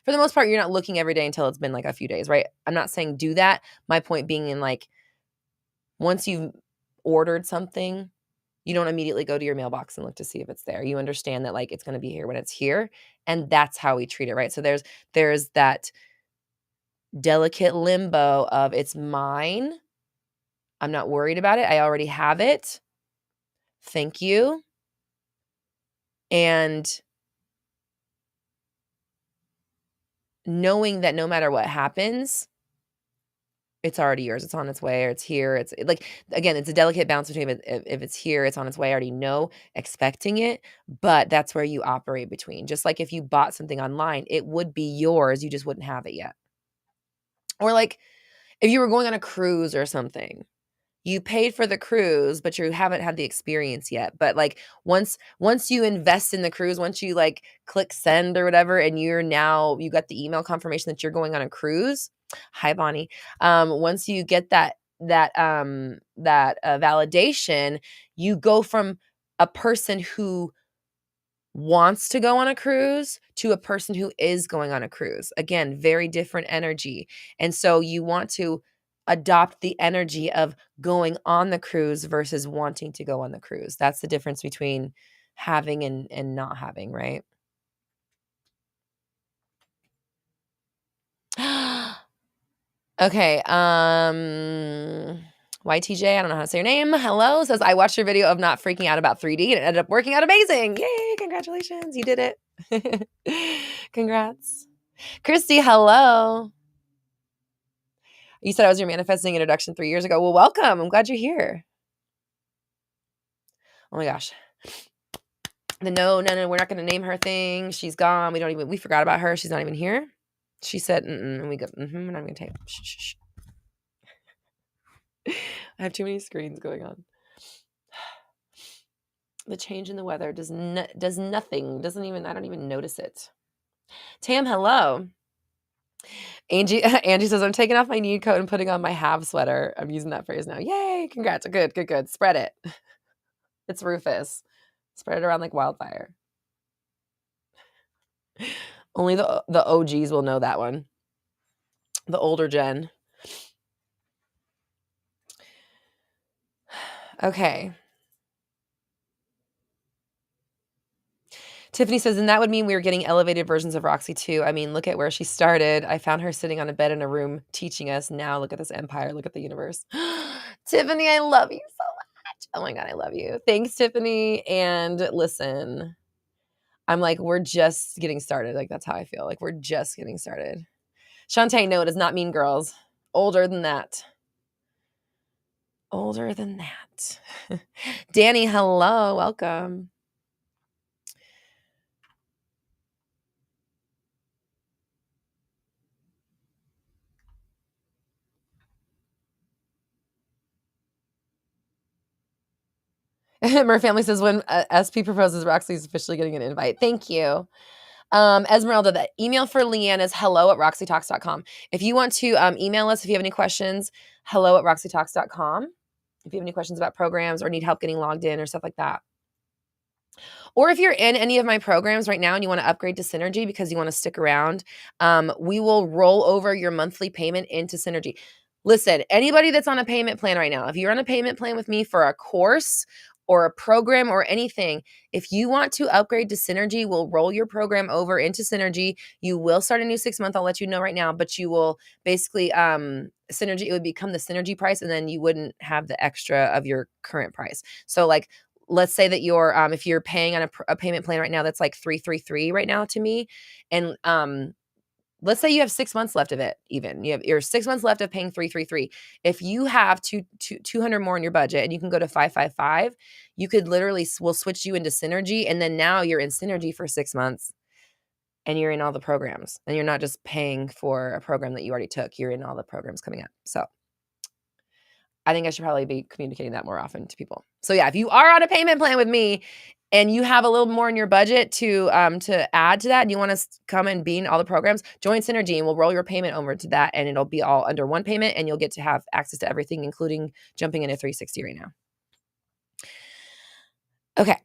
for the most part, you're not looking every day until it's been like a few days, right? I'm not saying do that. My point being in like, once you've ordered something, you don't immediately go to your mailbox and look to see if it's there. You understand that like it's going to be here when it's here. And that's how we treat it, right? So there's that delicate limbo of it's mine. I'm not worried about it. I already have it. Thank you. And knowing that no matter what happens, it's already yours. It's on its way, or it's here. It's like, again, it's a delicate balance between if it's here, it's on its way. I already know, expecting it, but that's where you operate between. Just like if you bought something online, it would be yours. You just wouldn't have it yet. Or like if you were going on a cruise or something, you paid for the cruise, but you haven't had the experience yet. But like once you invest in the cruise, once you like click send or whatever, and you got the email confirmation that you're going on a cruise. Hi, Bonnie. Once you get that validation, you go from a person who wants to go on a cruise to a person who is going on a cruise. Again, very different energy. And so you want to adopt the energy of going on the cruise versus wanting to go on the cruise. That's the difference between having and not having, right? Okay, YTJ, I don't know how to say your name. Hello, says, I watched your video of not freaking out about 3D and it ended up working out amazing. Yay, congratulations, you did it. Congrats. Christy, hello. You said I was your manifesting introduction 3 years ago. Well, welcome. I'm glad you're here. Oh my gosh. No, we're not going to name her thing. She's gone. We forgot about her. She's not even here. She said, and we go, we're not going to type. Shh. I have too many screens going on. The change in the weather does nothing. I don't even notice it. Tam, hello. Angie says, I'm taking off my need coat and putting on my have sweater. I'm using that phrase now. Yay, congrats. Good. Spread it. It's Rufus. Spread it around like wildfire. Only the OGs will know that one. The older gen. Okay. Tiffany says, and that would mean we were getting elevated versions of Roxy too. I mean, look at where she started. I found her sitting on a bed in a room teaching us. Now look at this empire. Look at the universe. Tiffany, I love you so much. Oh my God, I love you. Thanks, Tiffany. And listen, I'm like, we're just getting started. Like, that's how I feel. Like, we're just getting started. Shantae, no, it does not mean girls. Older than that. Older than that. Danny, hello. Welcome. Mer family says when SP proposes, Roxy's officially getting an invite. Thank you. Esmeralda, the email for Leanne is hello@roxytalks.com. If you want to email us, if you have any questions, hello@roxytalks.com. If you have any questions about programs or need help getting logged in or stuff like that. Or if you're in any of my programs right now and you want to upgrade to Synergy because you want to stick around, we will roll over your monthly payment into Synergy. Listen, anybody that's on a payment plan right now, if you're on a payment plan with me for a course or a program or anything, if you want to upgrade to Synergy, we'll roll your program over into Synergy. You will start a new 6-month. I'll let you know right now, but you will basically Synergy, it would become the Synergy price, and then you wouldn't have the extra of your current price. So like, let's say that you're if you're paying on a payment plan right now that's like 333 right now to me, and let's say you have 6 months left of it. Even you're 6 months left of paying 333. If you have 200 more in your budget and you can go to 555, you could literally, we'll switch you into Synergy, and then now you're in Synergy for 6 months and you're in all the programs, and you're not just paying for a program that you already took. You're in all the programs coming up. So I think I should probably be communicating that more often to people. So yeah, if you are on a payment plan with me and you have a little more in your budget to add to that, and you want to come and be in all the programs, join Synergy and we'll roll your payment over to that, and it'll be all under one payment, and you'll get to have access to everything, including jumping into 360 right now. Okay.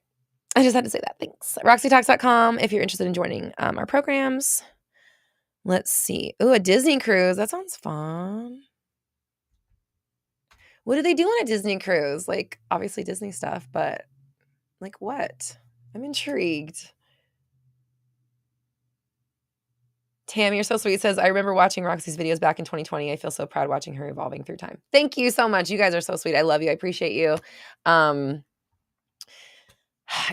I just had to say that. Thanks. RoxyTalks.com if you're interested in joining our programs. Let's see. Ooh, a Disney cruise. That sounds fun. What do they do on a Disney cruise? Like, obviously Disney stuff, but like what? I'm intrigued. Tam, you're so sweet. Says, I remember watching Roxy's videos back in 2020. I feel so proud watching her evolving through time. Thank you so much. You guys are so sweet. I love you. I appreciate you.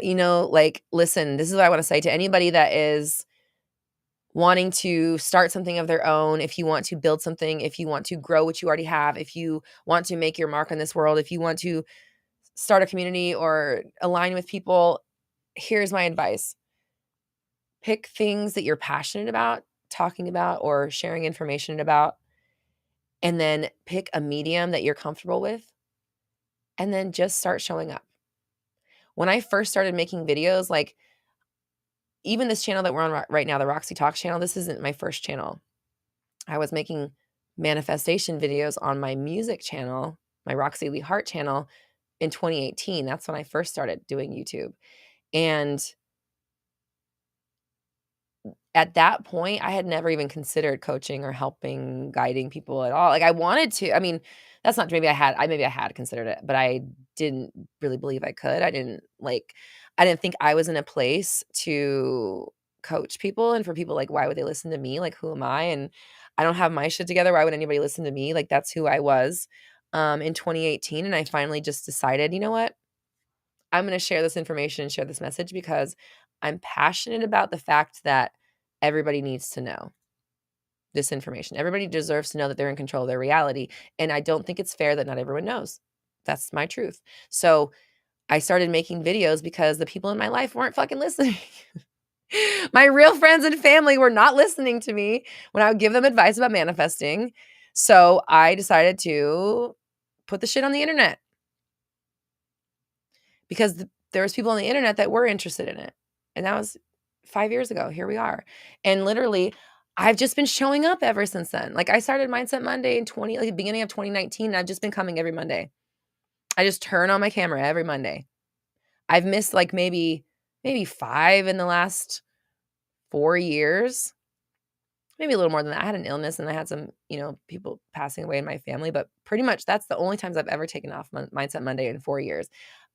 Like, listen, this is what I want to say to anybody that is wanting to start something of their own. If you want to build something, if you want to grow what you already have, if you want to make your mark on this world, if you want to start a community or align with people, here's my advice. Pick things that you're passionate about talking about or sharing information about, and then pick a medium that you're comfortable with, and then just start showing up. When I first started making videos, like even this channel that we're on right now, the Roxy Talks channel, this isn't my first channel. I was making manifestation videos on my music channel, my Roxy Lee Hart channel, in 2018. That's when I first started doing YouTube. And at that point, I had never even considered coaching or helping, guiding people at all. Like, I wanted to. I mean, that's not, maybe I had considered it, but I didn't really believe I could. I didn't think I was in a place to coach people, and for people, like, why would they listen to me? Like, who am I? And I don't have my shit together. Why would anybody listen to me? Like, that's who I was in 2018. And I finally just decided, you know what? I'm going to share this information and share this message because I'm passionate about the fact that everybody needs to know this information. Everybody deserves to know that they're in control of their reality. And I don't think it's fair that not everyone knows. That's my truth. So I started making videos because the people in my life weren't fucking listening. My real friends and family were not listening to me when I would give them advice about manifesting. So I decided to put the shit on the internet because there was people on the internet that were interested in it. And that was 5 years ago. Here we are. And literally, I've just been showing up ever since then. Like, I started Mindset Monday in the beginning of 2019. And I've just been coming every Monday. I just turn on my camera every Monday. I've missed like maybe 5 in the last 4 years. Maybe a little more than that. I had an illness and I had some, people passing away in my family, but pretty much that's the only times I've ever taken off Mindset Monday in 4 years.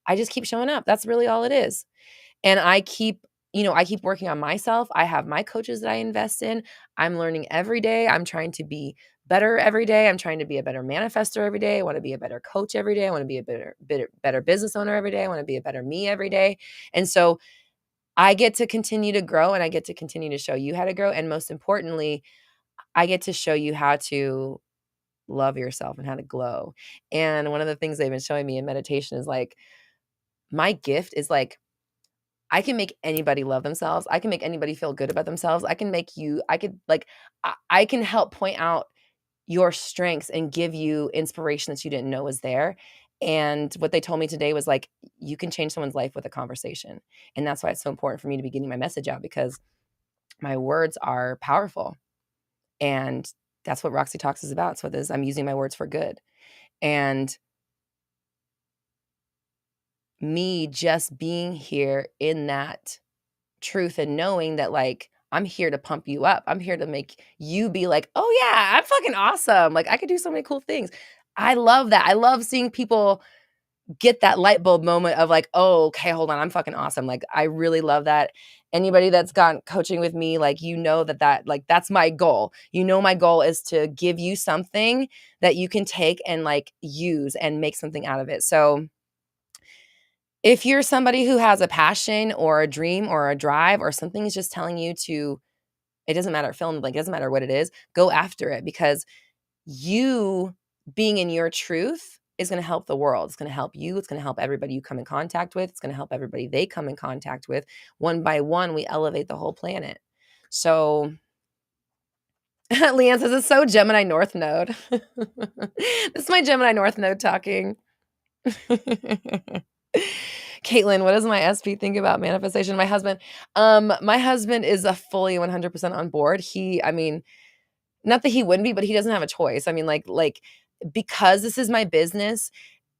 I just keep showing up. That's really all it is. And I keep working on myself. I have my coaches that I invest in. I'm learning every day. I'm trying to be better every day. I'm trying to be a better manifestor every day. I want to be a better coach every day. I want to be a better business owner every day. I want to be a better me every day. And so I get to continue to grow, and I get to continue to show you how to grow. And most importantly, I get to show you how to love yourself and how to glow. And one of the things they've been showing me in meditation is like, my gift is like, I can make anybody love themselves. I can make anybody feel good about themselves. I can help point out your strengths and give you inspiration that you didn't know was there. And what they told me today was like, you can change someone's life with a conversation. And that's why it's so important for me to be getting my message out, because my words are powerful. And that's what Roxy Talks is about. So I'm using my words for good. And me just being here in that truth and knowing that, like, I'm here to pump you up. I'm here to make you be like, oh yeah, I'm fucking awesome. Like, I could do so many cool things. I love that. I love seeing people get that light bulb moment of like, oh, okay, hold on, I'm fucking awesome. Like, I really love that. Anybody that's gone coaching with me, like, like, that's my goal. My goal is to give you something that you can take and like use and make something out of it. So if you're somebody who has a passion or a dream or a drive, or something is just telling you to, it doesn't matter, fill in the blank, it doesn't matter what it is, go after it, because you being in your truth is going to help the world. It's going to help you. It's going to help everybody you come in contact with. It's going to help everybody they come in contact with. One by one, we elevate the whole planet. So Leanne says, it's so Gemini North Node. This is my Gemini North Node talking. Caitlin, what does my SP think about manifestation? My husband is a fully 100% on board. Not that he wouldn't be, but he doesn't have a choice. I mean, like because this is my business,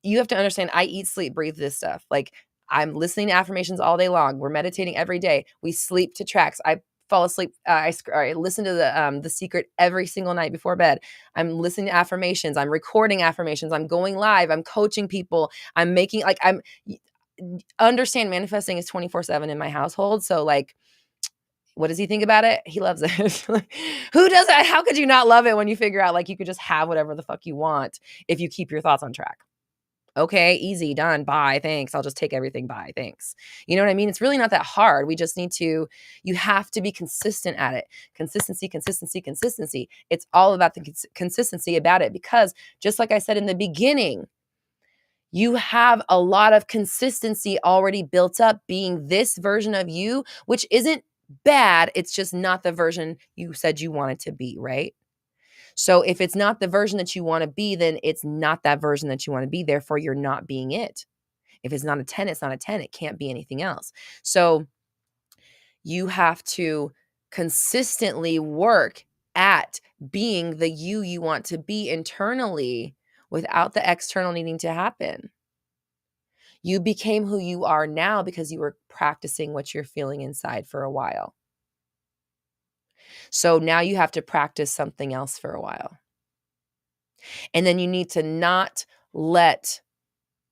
you have to understand, I eat, sleep, breathe this stuff. Like, I'm listening to affirmations all day long. We're meditating every day. We sleep to tracks. I fall asleep. I listen to the Secret every single night before bed. I'm listening to affirmations. I'm recording affirmations. I'm going live. I'm coaching people. I'm making, like, understand, manifesting is 24/7 in my household. So like, what does he think about it? He loves it. Who does it? How could you not love it when you figure out like you could just have whatever the fuck you want if you keep your thoughts on track? Okay, easy, done, bye, thanks. I'll just take everything, bye, thanks. You know what I mean? It's really not that hard. We just need to, you have to be consistent at it. Consistency, consistency, consistency. It's all about the consistency about it, because just like I said in the beginning, you have a lot of consistency already built up being this version of you, which isn't bad. It's just not the version you said you wanted to be, right? So if it's not the version that you want to be, then it's not that version that you want to be. Therefore, you're not being it. If it's not a 10, it's not a 10. It can't be anything else. So you have to consistently work at being the you want to be internally without the external needing to happen. You became who you are now because you were practicing what you're feeling inside for a while. So now you have to practice something else for a while. And then you need to not let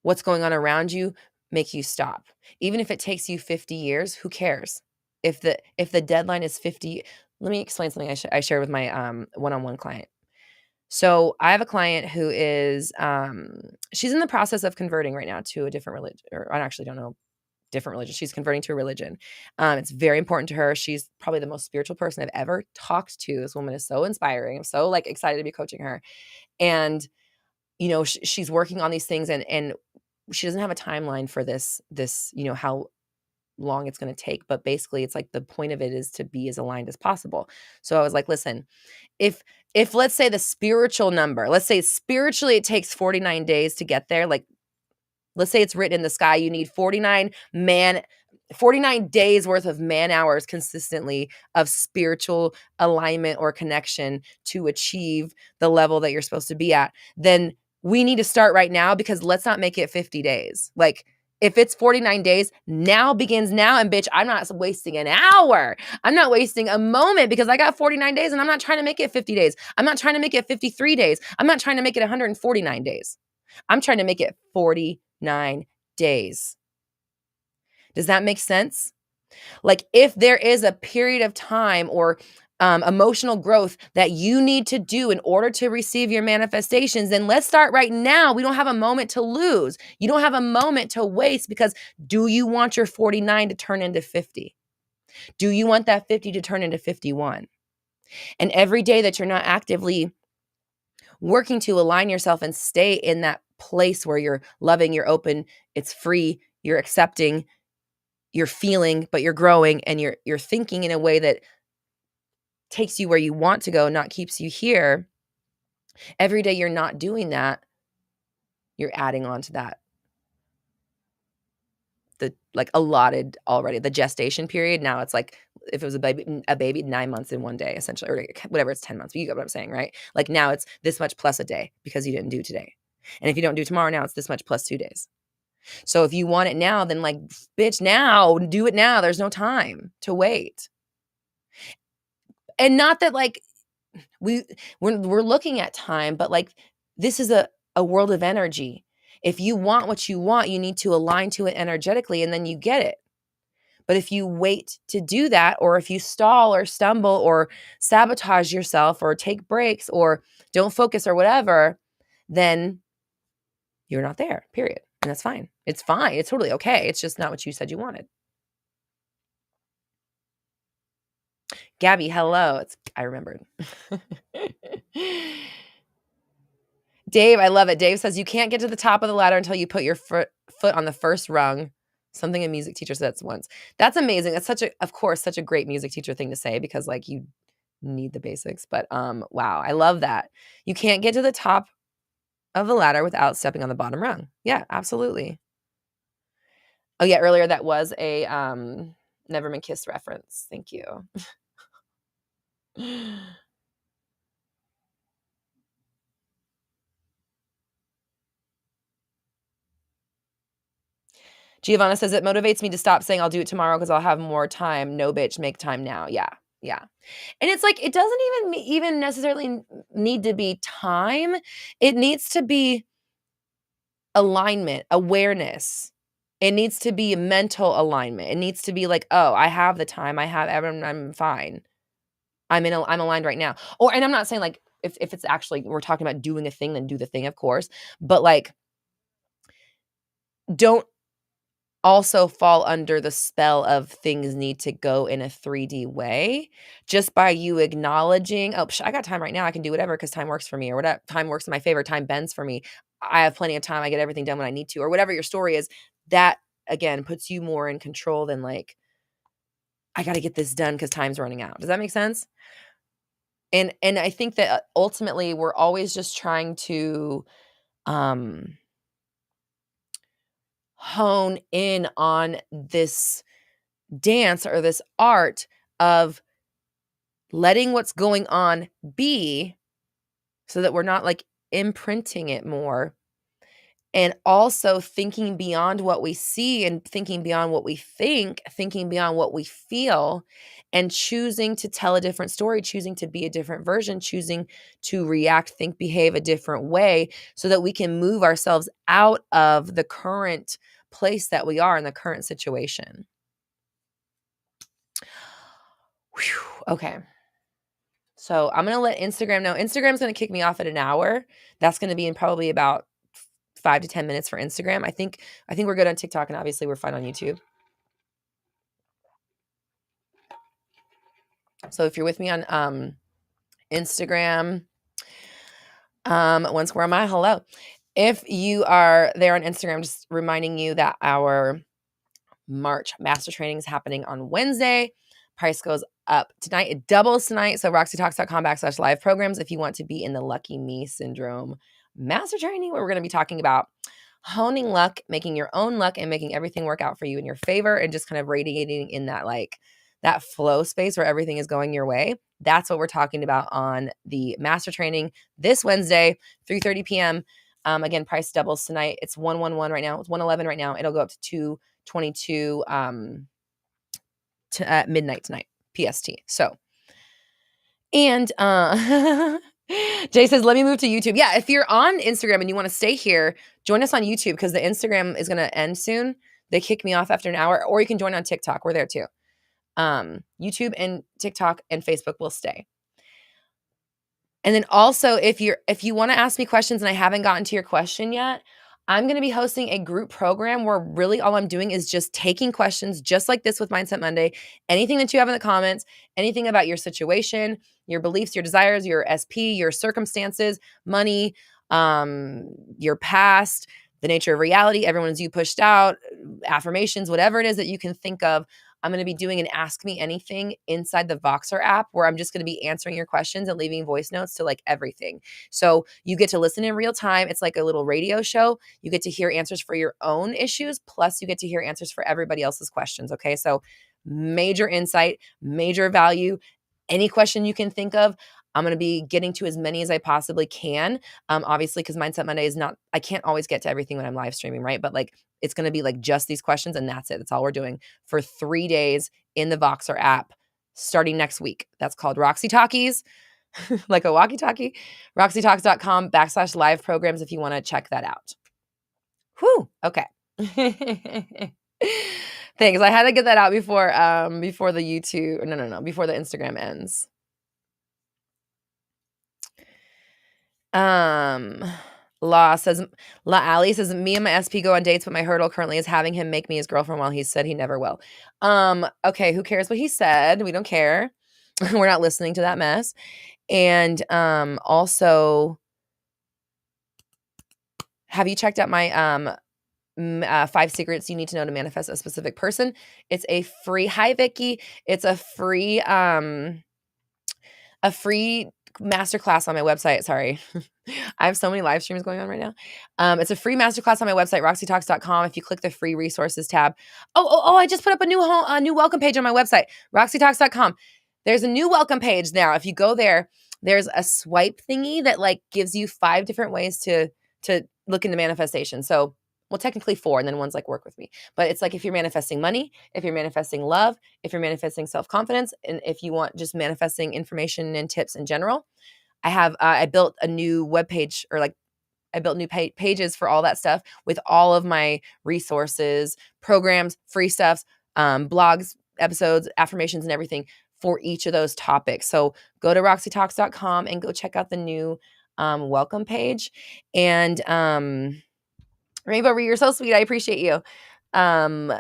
what's going on around you make you stop. Even if it takes you 50 years, who cares? If the deadline is 50, let me explain something I shared with my one-on-one client. So I have a client who is she's in the process of converting right now to a different religion, or I actually don't know, different religion. She's converting to a religion. It's very important to her. She's probably the most spiritual person I've ever talked to. This woman is so inspiring. I'm so like excited to be coaching her. And she's working on these things, and she doesn't have a timeline for this, how long it's going to take. But basically it's like the point of it is to be as aligned as possible. So I was like, listen, if let's say the spiritual number, let's say spiritually it takes 49 days to get there. Like, let's say it's written in the sky, you need 49 days worth of man hours consistently of spiritual alignment or connection to achieve the level that you're supposed to be at. Then we need to start right now, because let's not make it 50 days. Like, if it's 49 days, now begins now. And bitch, I'm not wasting an hour. I'm not wasting a moment, because I got 49 days and I'm not trying to make it 50 days. I'm not trying to make it 53 days. I'm not trying to make it 149 days. I'm trying to make it 49 days. Does that make sense? Like, if there is a period of time or emotional growth that you need to do in order to receive your manifestations, then let's start right now. We don't have a moment to lose. You don't have a moment to waste, because do you want your 49 to turn into 50? Do you want that 50 to turn into 51? And every day that you're not actively working to align yourself and stay in that place where you're loving, you're open, it's free, you're accepting, you're feeling, but you're growing, and you're thinking in a way that takes you where you want to go, not keeps you here. Every day you're not doing that, You're adding on to that, the like allotted already, the gestation period. Now it's like if it was a baby 9 months in one day, essentially, or whatever, it's 10 months. But you get what I'm saying, right? Like now it's this much plus a day because you didn't do today. And if you don't do tomorrow, now it's this much plus 2 days. So if you want it now, then like, bitch, now, do it now. There's no time to wait. And not that like we're looking at time, but like this is a world of energy. If you want what you want, you need to align to it energetically and then you get it. But if you wait to do that, or if you stall or stumble or sabotage yourself or take breaks or don't focus or whatever, then you're not there, period. And that's fine. It's fine. It's totally okay. It's just not what you said you wanted. Gabby, hello. I remembered. Dave, I love it. Dave says, you can't get to the top of the ladder until you put your foot on the first rung. Something a music teacher said once. That's amazing. That's of course, such a great music teacher thing to say because like you need the basics. But wow, I love that. You can't get to the top of the ladder without stepping on the bottom rung. Yeah, absolutely. Oh yeah, earlier that was a Never Been Kissed reference. Thank you. Giovanna says, it motivates me to stop saying I'll do it tomorrow because I'll have more time. No, bitch, make time now. Yeah. Yeah. And it's like, it doesn't even necessarily need to be time. It needs to be alignment, awareness. It needs to be mental alignment. It needs to be like, oh, I have the time. I'm fine. I'm aligned right now. And I'm not saying like, if it's actually, we're talking about doing a thing, then do the thing, of course. But like, don't also fall under the spell of things need to go in a 3D way just by you acknowledging, oh, I got time right now. I can do whatever because time works for me or whatever. Time works in my favor. Time bends for me. I have plenty of time. I get everything done when I need to or whatever your story is. That, again, puts you more in control than like, I got to get this done because time's running out. Does that make sense? And I think that ultimately we're always just trying to hone in on this dance or this art of letting what's going on be so that we're not like imprinting it more, and also thinking beyond what we see and thinking beyond what we think, thinking beyond what we feel, and choosing to tell a different story, choosing to be a different version, choosing to react, think, behave a different way so that we can move ourselves out of the current place that we are in the current situation. Whew, okay. So I'm going to let Instagram know. Instagram's going to kick me off at an hour. That's going to be in probably about 5 to 10 minutes for Instagram. I think we're good on TikTok, and obviously we're fine on YouTube. So if you're with me on Instagram, One Square Mile, hello. If you are there on Instagram, just reminding you that our March master training is happening on Wednesday. Price goes up tonight. It doubles tonight. So roxytalks.com/live programs if you want to be in the Lucky Me Syndrome master training, where we're going to be talking about honing luck, making your own luck, and making everything work out for you in your favor, and just kind of radiating in that like that flow space where everything is going your way. That's what we're talking about on the master training this Wednesday, 3:30 p.m. Again, price doubles tonight. It's 111 right now. It's 111 right now. It'll go up to 222 to midnight tonight, PST. So, and Jay says, let me move to YouTube. Yeah, if you're on Instagram and you want to stay here, join us on YouTube because the Instagram is going to end soon. They kick me off after an hour, or you can join on TikTok. We're there too. YouTube and TikTok and Facebook will stay. And then also, if you want to ask me questions and I haven't gotten to your question yet, I'm going to be hosting a group program where really all I'm doing is just taking questions just like this with Mindset Monday. Anything that you have in the comments, anything about your situation, your beliefs, your desires, your SP, your circumstances, money, your past, the nature of reality, everyone's you pushed out, affirmations, whatever it is that you can think of. I'm going to be doing an Ask Me Anything inside the Voxer app where I'm just going to be answering your questions and leaving voice notes to like everything. So you get to listen in real time. It's like a little radio show. You get to hear answers for your own issues, plus you get to hear answers for everybody else's questions. Okay. So major insight, major value. Any question you can think of, I'm going to be getting to as many as I possibly can. Obviously, because Mindset Monday is not, I can't always get to everything when I'm live streaming, right? But like, it's going to be like just these questions and that's it. That's all we're doing for 3 days in the Voxer app starting next week. That's called Roxy Talkies, like a walkie-talkie, roxytalks.com/live programs if you want to check that out. Whew. Okay. Thanks. I had to get that out before the YouTube, no, before the Instagram ends. La Ali says, me and my SP go on dates, but my hurdle currently is having him make me his girlfriend while he said he never will. Okay, who cares what he said? We don't care. We're not listening to that mess. And also, have you checked out my 5 secrets you need to know to manifest a specific person? It's a free, hi Vicky. It's a free masterclass on my website. Sorry. I have so many live streams going on right now. It's a free masterclass on my website, roxytalks.com. If you click the free resources tab. I just put up a new welcome page on my website, roxytalks.com. There's a new welcome page now. If you go there, there's a swipe thingy that like gives you 5 different ways to look into manifestation. So, well, technically 4, and then one's like work with me. But it's like if you're manifesting money, if you're manifesting love, if you're manifesting self-confidence, and if you want just manifesting information and tips in general, I built a new webpage, or like I built new pages for all that stuff with all of my resources, programs, free stuff, blogs, episodes, affirmations, and everything for each of those topics. So go to roxytalks.com and go check out the new welcome page. And Rainbow Ree, you're so sweet. I appreciate you. Ali,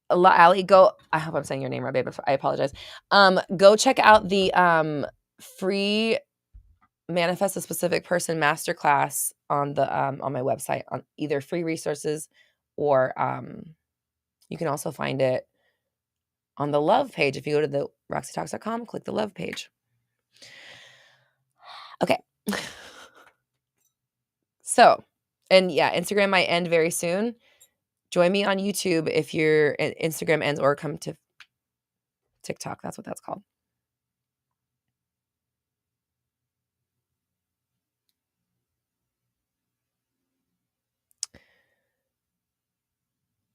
I hope I'm saying your name right, babe. I apologize. Go check out the free Manifest a Specific Person masterclass on my website on either free resources or you can also find it on the love page. If you go to the roxytalks.com, click the love page. Okay. So, and yeah, Instagram might end very soon. Join me on YouTube if your Instagram ends, or come to TikTok. That's what that's called.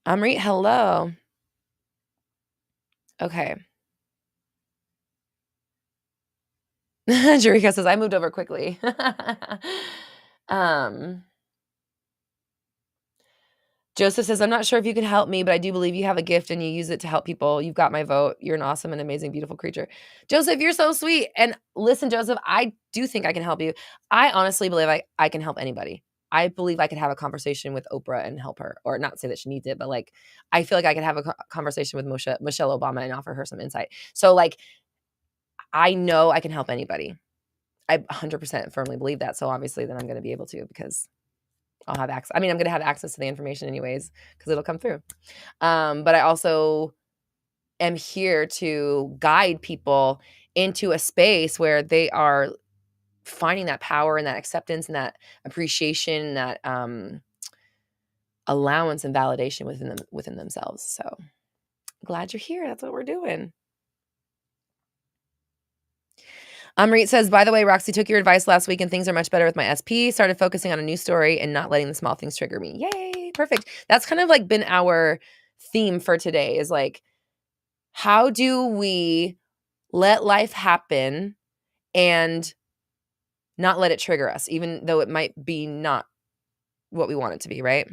Amrit, hello. Okay. Jerika says, I moved over quickly. Joseph says, I'm not sure if you can help me, but I do believe you have a gift and you use it to help people. You've got my vote. You're an awesome and amazing, beautiful creature. Joseph, you're so sweet. And listen, Joseph, I do think I can help you. I honestly believe I can help anybody. I believe I could have a conversation with Oprah and help her, or not say that she needs it, but like, I feel like I could have a conversation with Michelle Obama and offer her some insight. So like, I know I can help anybody. I 100% firmly believe that. So obviously then I'm going to be able to, because I'll have access. I mean, I'm going to have access to the information anyways, because it'll come through. But I also am here to guide people into a space where they are finding that power and that acceptance and that appreciation, that allowance and validation within themselves. So glad you're here. That's what we're doing. Amrit says, by the way, Roxy took your advice last week and things are much better with my SP. Started focusing on a new story and not letting the small things trigger me. Yay. Perfect. That's kind of like been our theme for today, is like, how do we let life happen and not let it trigger us, even though it might be not what we want it to be, right?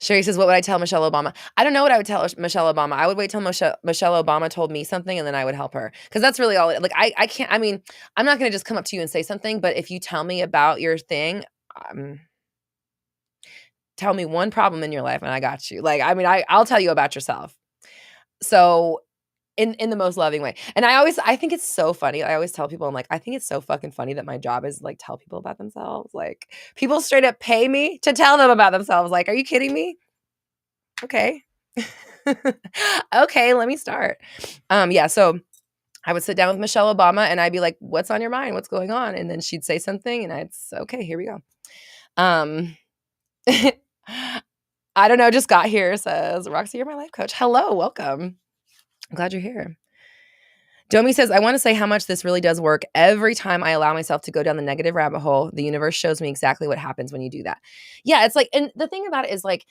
Sherry says, what would I tell Michelle Obama? I don't know what I would tell Michelle Obama. I would wait till Michelle Obama told me something, and then I would help her. Because that's really all. Like, I can't, I mean, I'm not going to just come up to you and say something, but if you tell me about your thing, tell me one problem in your life and I got you. Like, I mean, I'll tell you about yourself. So in the most loving way. And I think it's so funny. I always tell people, I'm like, I think it's so fucking funny that my job is like tell people about themselves. Like, people straight up pay me to tell them about themselves. Like, are you kidding me? Okay. Okay, let me start. Yeah, so I would sit down with Michelle Obama and I'd be like, "What's on your mind? What's going on?" And then she'd say something and I'd say, "Okay, here we go." Um, I don't know, just got here, says Roxy, you're my life coach. Hello, welcome. I'm glad you're here. Domi says, I want to say how much this really does work. Every time I allow myself to go down the negative rabbit hole, the universe shows me exactly what happens when you do that. Yeah, it's like, and the thing about it is like,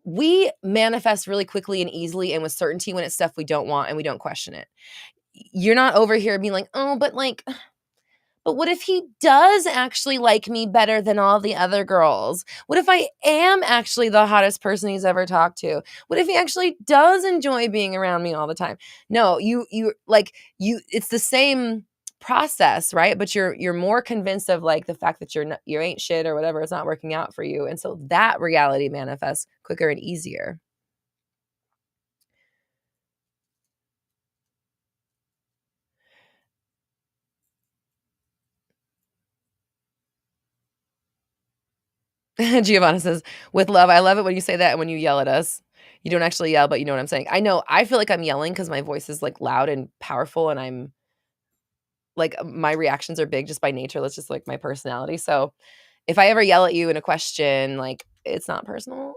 we manifest really quickly and easily and with certainty when it's stuff we don't want and we don't question it. You're not over here being like, oh, but what if he does actually like me better than all the other girls? What if I am actually the hottest person he's ever talked to? What if he actually does enjoy being around me all the time? No, you it's the same process, right? But you're more convinced of like the fact that you ain't shit or whatever, it's not working out for you. And so that reality manifests quicker and easier. Giovanna says, with love, I love it when you say that and when you yell at us. You don't actually yell, but you know what I'm saying. I know. I feel like I'm yelling because my voice is like loud and powerful, and I'm like my reactions are big just by nature. That's just like my personality. So if I ever yell at you in a question, like it's not personal.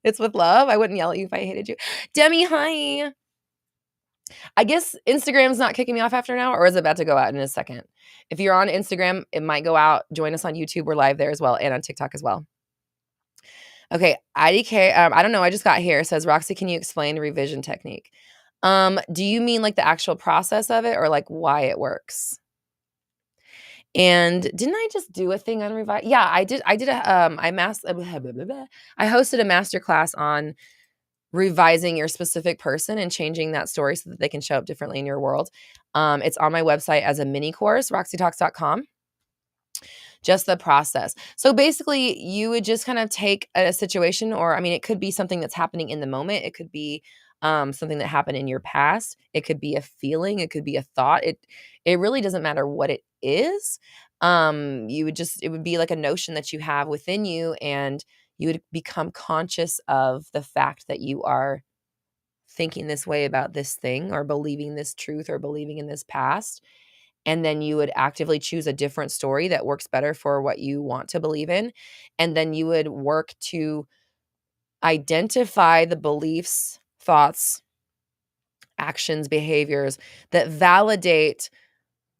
It's with love. I wouldn't yell at you if I hated you. Demi, hi. I guess Instagram's not kicking me off after an hour, or is it about to go out in a second? If you're on Instagram, it might go out. Join us on YouTube. We're live there as well, and on TikTok as well. Okay, IDK, I don't know, I just got here. It says, Roxy, can you explain the revision technique? Do you mean like the actual process of it or like why it works? And didn't I just do a thing on revise? Yeah, I did. I did I hosted a master class on revising your specific person and changing that story so that they can show up differently in your world. It's on my website as a mini course, roxytalks.com. Just the process. So basically, you would just kind of take a situation, or I mean, it could be something that's happening in the moment. It could be something that happened in your past. It could be a feeling. It could be a thought. It really doesn't matter what it is. It would be like a notion that you have within you, and you would become conscious of the fact that you are thinking this way about this thing, or believing this truth, or believing in this past. And then you would actively choose a different story that works better for what you want to believe in. And then you would work to identify the beliefs, thoughts, actions, behaviors that validate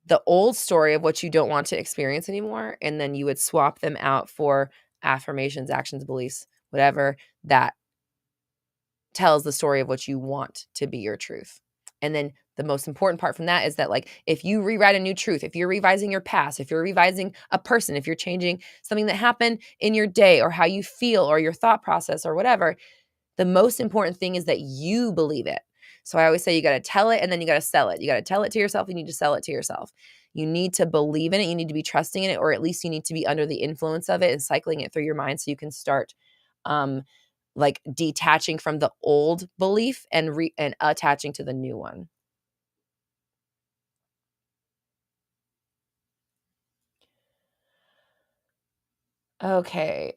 the old story of what you don't want to experience anymore. And then you would swap them out for affirmations, actions, beliefs, whatever that tells the story of what you want to be your truth. And then the most important part from that is that, like, if you rewrite a new truth, if you're revising your past, if you're revising a person, if you're changing something that happened in your day or how you feel or your thought process or whatever, the most important thing is that you believe it. So I always say you got to tell it and then you got to sell it. You got to tell it to yourself. You need to sell it to yourself. You need to believe in it. You need to be trusting in it, or at least you need to be under the influence of it and cycling it through your mind so you can start like detaching from the old belief and attaching to the new one. Okay.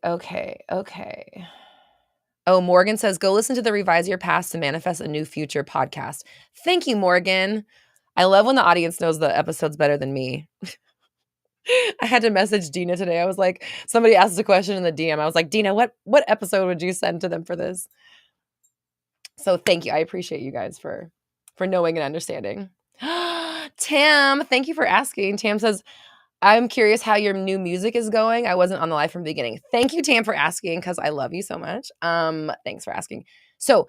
Oh, Morgan says, go listen to the Revise Your Past to Manifest a New Future podcast. Thank you, Morgan. I love when the audience knows the episodes better than me. I had to message Dina today. I was like, somebody asked a question in the DM. I was like, Dina, what episode would you send to them for this? So thank you. I appreciate you guys for knowing and understanding. Tam, thank you for asking. Tam says, I'm curious how your new music is going. I wasn't on the live from the beginning. Thank you, Tam, for asking, because I love you so much. Thanks for asking. So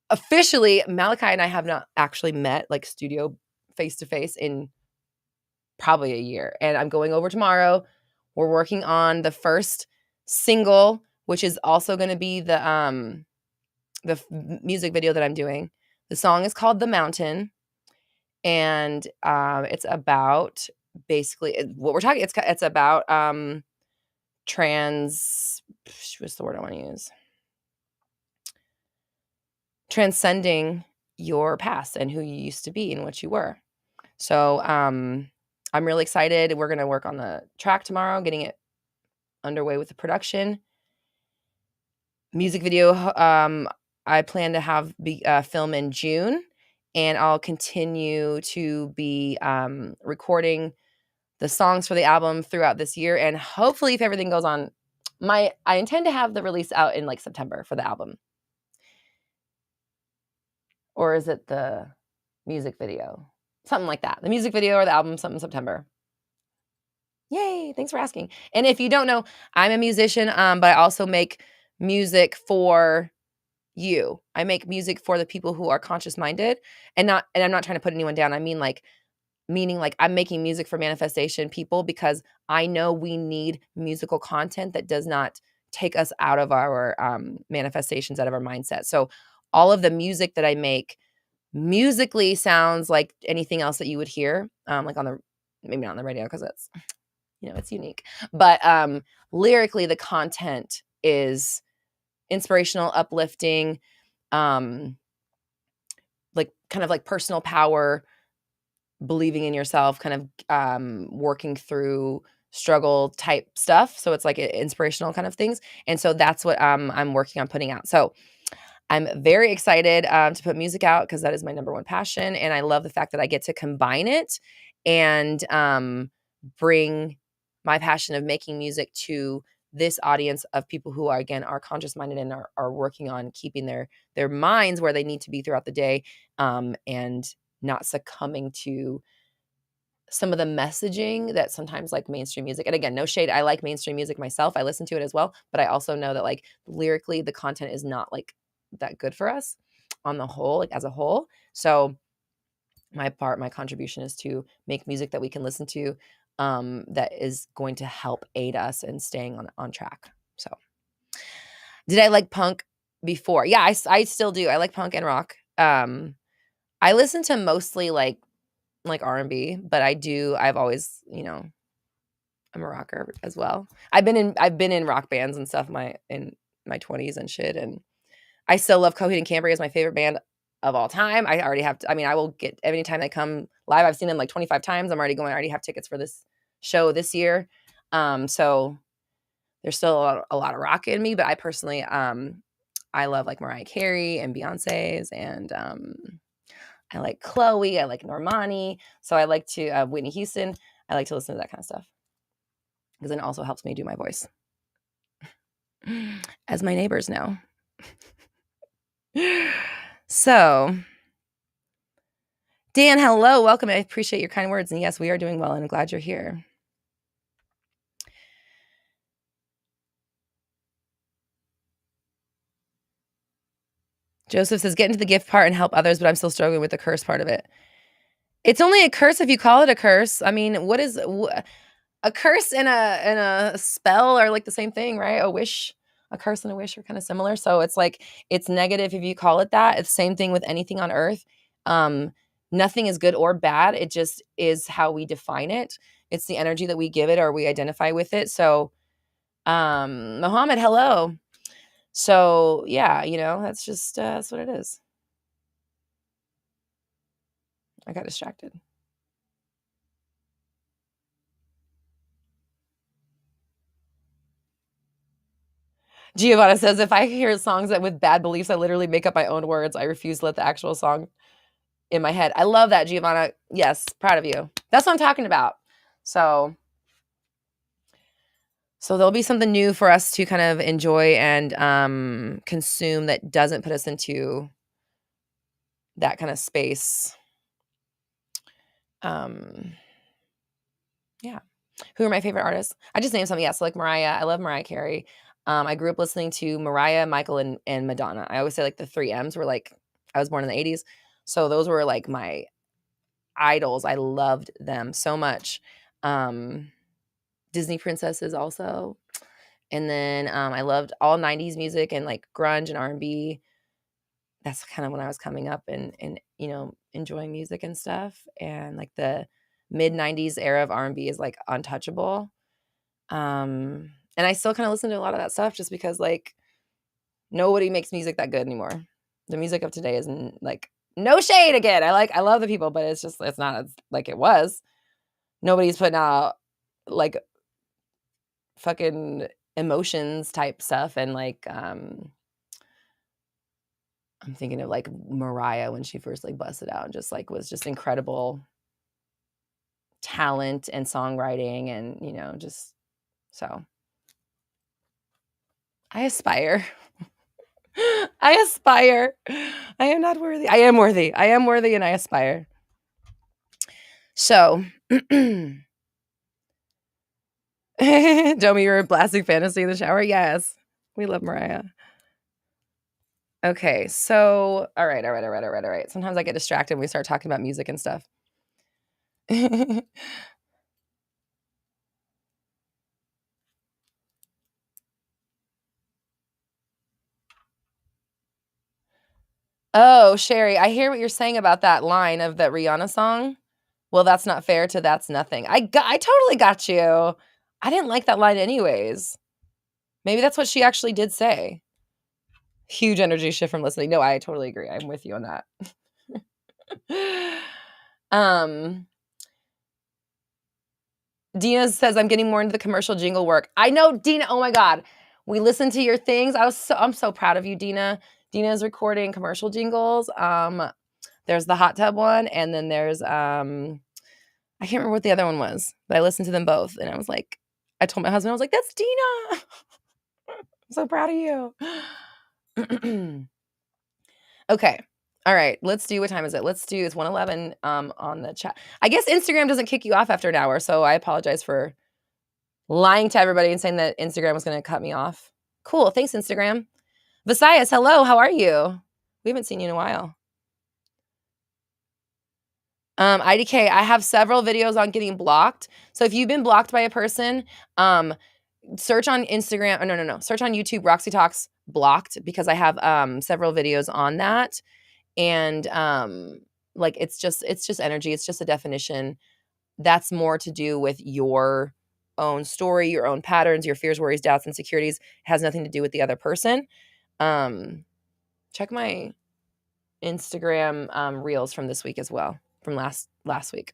officially, Malachi and I have not actually met like studio face to face in probably a year. And I'm going over tomorrow. We're working on the first single, which is also going to be the music video that I'm doing. The song is called The Mountain. And it's about basically what we're talking. It's about what's the word I want to use? Transcending your past and who you used to be and what you were. So I'm really excited. We're going to work on the track tomorrow, getting it underway with the production. Music video, I plan to have film in June, and I'll continue to be recording the songs for the album throughout this year. And hopefully, if everything goes on, I intend to have the release out in like September for the album. Or is it the music video? Something like that. The music video or the album, something in September. Yay, thanks for asking. And if you don't know, I'm a musician, but I also make music for you. I make music for the people who are conscious minded, and I'm not trying to put anyone down. I mean meaning like I'm making music for manifestation people, because I know we need musical content that does not take us out of our manifestations, out of our mindset. So all of the music that I make musically sounds like anything else that you would hear, like maybe not on the radio, because it's, it's unique. But lyrically, the content is inspirational, uplifting, like kind of like personal power, believing in yourself, kind of working through struggle type stuff. So it's like inspirational kind of things. And so that's what I'm working on putting out. So I'm very excited to put music out, because that is my number one passion. And I love the fact that I get to combine it and bring my passion of making music to this audience of people who are, again, are conscious minded and are working on keeping their minds where they need to be throughout the day, and not succumbing to some of the messaging that sometimes like mainstream music. And again, no shade. I like mainstream music myself. I listen to it as well. But I also know that like lyrically, the content is not like that good for us on the whole, like as a whole. So my contribution is to make music that we can listen to, that is going to help aid us in staying on track. So did I like punk before? Yeah, I still do. I like punk and rock. I listen to mostly like R&B, but I've always, I'm a rocker as well. I've been in rock bands and stuff in my 20s and shit, and I still love Coheed and Cambria as my favorite band of all time. I already have I will get every time they come live. I've seen them like 25 times. I already have tickets for this show this year. So there's still a lot of rock in me, but I personally I love like Mariah Carey and Beyonce's, and I like Chloe, I like Normani. So I like to Whitney Houston. I like to listen to that kind of stuff, because it also helps me do my voice, as my neighbors know. So, Dan, hello, welcome. I appreciate your kind words. And yes, we are doing well, and I'm glad you're here. Joseph says, get into the gift part and help others, but I'm still struggling with the curse part of it. It's only a curse if you call it a curse. I mean, what is a curse and a spell are like the same thing, right? A curse and a wish are kind of similar. So it's like, it's negative if you call it that. It's the same thing with anything on earth. Nothing is good or bad. It just is how we define it. It's the energy that we give it or we identify with it. So, Mohammed, hello. So yeah, that's just, that's what it is. I got distracted. Giovanna says, if I hear songs that with bad beliefs, I literally make up my own words. I refuse to let the actual song in my head. I love that, Giovanna. Yes, proud of you. That's what I'm talking about. So there'll be something new for us to kind of enjoy and consume that doesn't put us into that kind of space. Yeah. Who are my favorite artists? I just named something. Yeah, so like Mariah. I love Mariah Carey. I grew up listening to Mariah, Michael, and Madonna. I always say like the 3 M's were like, I was born in the 80s. So those were like my idols. I loved them so much. Disney princesses also. And then I loved all 90s music and like grunge and R&B. That's kind of when I was coming up and enjoying music and stuff. And like the mid 90s era of R&B is like untouchable. And I still kind of listen to a lot of that stuff just because like nobody makes music that good anymore. The music of today is like, no shade again. I love the people, but it's not like it was. Nobody's putting out like fucking emotions type stuff and like I'm thinking of like Mariah when she first like busted out and just like was just incredible talent and songwriting and, you know, just so I aspire. I aspire. I am not worthy. I am worthy. I am worthy and I aspire. So, Domi, you're blasting fantasy in the shower? Yes. We love Mariah. Okay, so all right. Sometimes I get distracted when we start talking about music and stuff. Oh, Sherry, I hear what you're saying about that line of that Rihanna song. Well, that's not fair to that's nothing. I totally got you. I didn't like that line anyways. Maybe that's what she actually did say. Huge energy shift from listening. No, I totally agree. I'm with you on that. Dina says I'm getting more into the commercial jingle work. I know, Dina. Oh my God. We listened to your things. I'm so proud of you, Dina. Dina is recording commercial jingles. There's the hot tub one, and then there's I can't remember what the other one was, but I listened to them both, and I was like, I told my husband, I was like, that's Dina. I'm so proud of you. Okay. All right. Let's do, what time is it? It's 1:11 on the chat. I guess Instagram doesn't kick you off after an hour, so I apologize for lying to everybody and saying that Instagram was going to cut me off. Cool. Thanks, Instagram. Visayas, hello. How are you? We haven't seen you in a while. IDK, I have several videos on getting blocked. So if you've been blocked by a person, search on Instagram. Oh, no. Search on YouTube, Roxy Talks blocked, because I have several videos on that. And like it's just energy. It's just a definition. That's more to do with your own story, your own patterns, your fears, worries, doubts, insecurities. It has nothing to do with the other person. Check my Instagram reels from this week as well, from last week.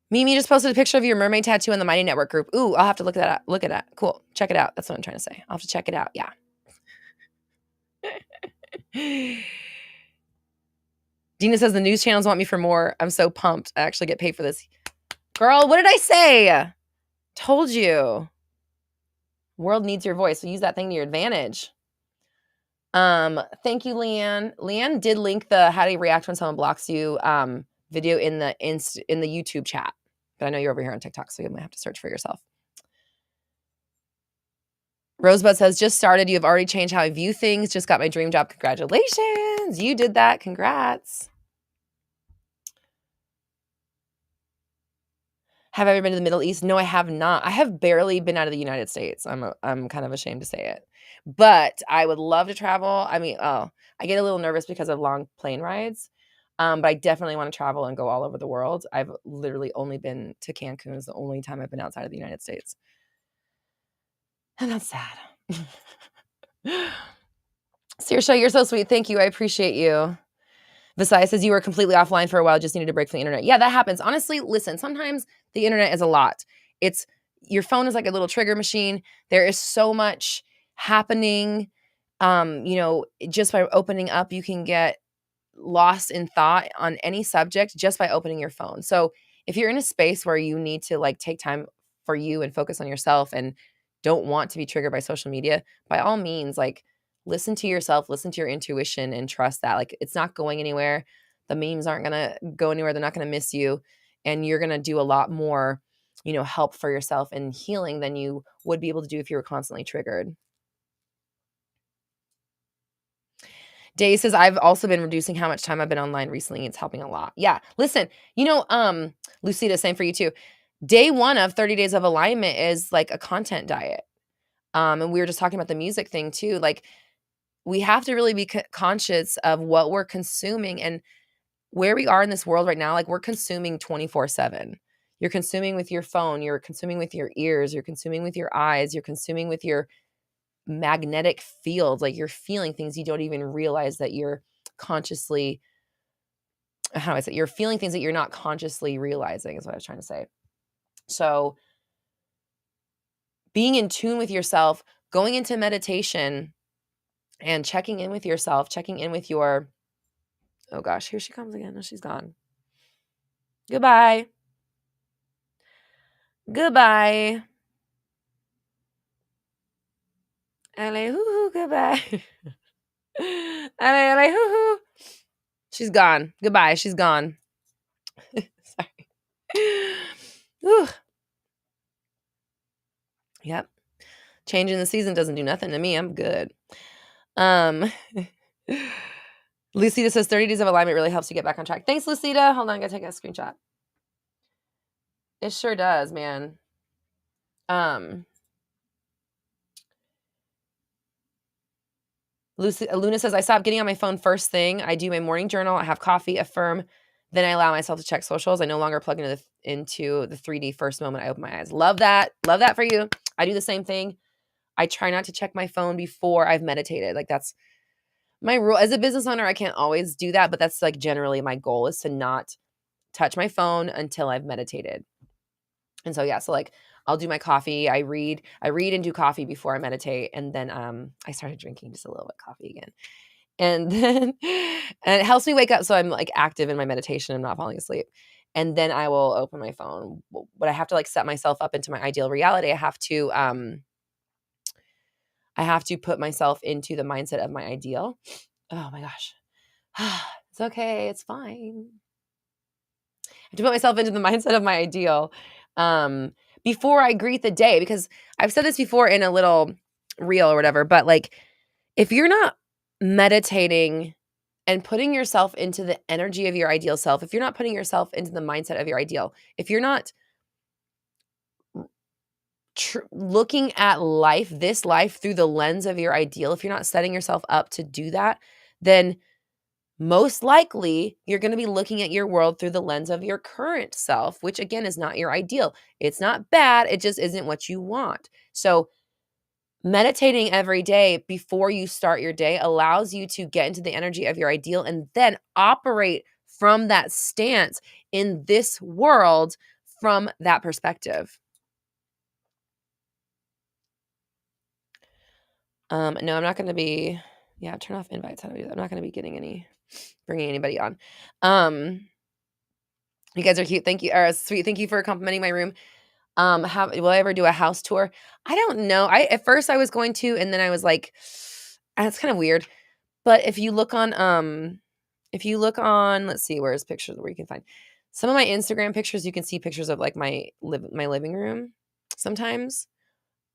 Mimi just posted a picture of your mermaid tattoo in the Mighty Network group. Ooh, I'll have to look at that. Cool. Check it out. That's what I'm trying to say. I'll have to check it out. Yeah. Dina says the news channels want me for more. I'm so pumped. I actually get paid for this. Girl, what did I say? Told you. World needs your voice, so use that thing to your advantage. Thank you, Leanne. Leanne did link the how do you react when someone blocks you video in the YouTube chat. But I know you're over here on TikTok, so you might have to search for yourself. Rosebud says, just started. You have already changed how I view things. Just got my dream job. Congratulations. You did that. Congrats. Have I ever been to the Middle East? No, I have not. I have barely been out of the United States. I'm kind of ashamed to say it. But I would love to travel. I mean, I get a little nervous because of long plane rides. But I definitely want to travel and go all over the world. I've literally only been to Cancun. Is the only time I've been outside of the United States. And that's sad. Saoirse, you're so sweet. Thank you. I appreciate you. Visaya says you were completely offline for a while, just needed a break from the internet. Yeah, that happens. Honestly, listen, sometimes the internet is a lot. Your phone is like a little trigger machine. There is so much happening. Just by opening up, you can get lost in thought on any subject just by opening your phone. So if you're in a space where you need to like take time for you and focus on yourself and don't want to be triggered by social media, by all means, like listen to yourself, listen to your intuition and trust that like it's not going anywhere. The memes aren't going to go anywhere. They're not going to miss you. And you're going to do a lot more, help for yourself and healing than you would be able to do if you were constantly triggered. Day says, I've also been reducing how much time I've been online recently. It's helping a lot. Yeah. Listen, Lucida, same for you too. Day 1 of 30 days of alignment is like a content diet. And we were just talking about the music thing too. Like we have to really be conscious of what we're consuming and where we are in this world right now. Like we're consuming 24/7. You're consuming with your phone. You're consuming with your ears. You're consuming with your eyes. You're consuming with your magnetic field. Like you're feeling things you don't even realize that you're consciously, you're feeling things that you're not consciously realizing is what I was trying to say. So being in tune with yourself, going into meditation and checking in with yourself, checking in with your, oh gosh, here she comes again. No, she's gone. Goodbye. Goodbye. LA, hoo-hoo, goodbye. LA, hoo-hoo. She's gone. Goodbye. She's gone. Sorry. Whew. Yep. Changing the season doesn't do nothing to me. I'm good. Lucita says 30 days of alignment really helps you get back on track. Thanks, Lucita. Hold on, I gotta take a screenshot. It sure does, man. Luna says, I stopped getting on my phone first thing. I do my morning journal. I have coffee, affirm. Then I allow myself to check socials. I no longer plug into the 3D first moment I open my eyes. Love that. Love that for you. I do the same thing. I try not to check my phone before I've meditated. Like that's my rule. As a business owner, I can't always do that, but that's like generally my goal is to not touch my phone until I've meditated. And so, yeah, so like I'll do my coffee. I read and do coffee before I meditate. And then I started drinking just a little bit of coffee again. And then and it helps me wake up so I'm like active in my meditation. I'm not falling asleep. And then I will open my phone. But I have to like set myself up into my ideal reality. I have to put myself into the mindset of my ideal. Oh my gosh. It's okay. It's fine. I have to put myself into the mindset of my ideal before I greet the day, because I've said this before in a little reel or whatever, but like if you're not meditating and putting yourself into the energy of your ideal self, if you're not putting yourself into the mindset of your ideal, if you're not looking at this life through the lens of your ideal, if you're not setting yourself up to do that, then most likely you're going to be looking at your world through the lens of your current self, which again is not your ideal. It's not bad. It just isn't what you want. So meditating every day before you start your day allows you to get into the energy of your ideal and then operate from that stance in this world from that perspective. No, I'm not going to be, turn off invites. How do I do that? I'm not going to be bringing anybody on. You guys are cute. Thank you. Sweet. Thank you for complimenting my room. Will I ever do a house tour? I don't know. At first I was going to, and then I was like, that's kind of weird. But if you look on, let's see, where's pictures where you can find some of my Instagram pictures, you can see pictures of like my living room sometimes.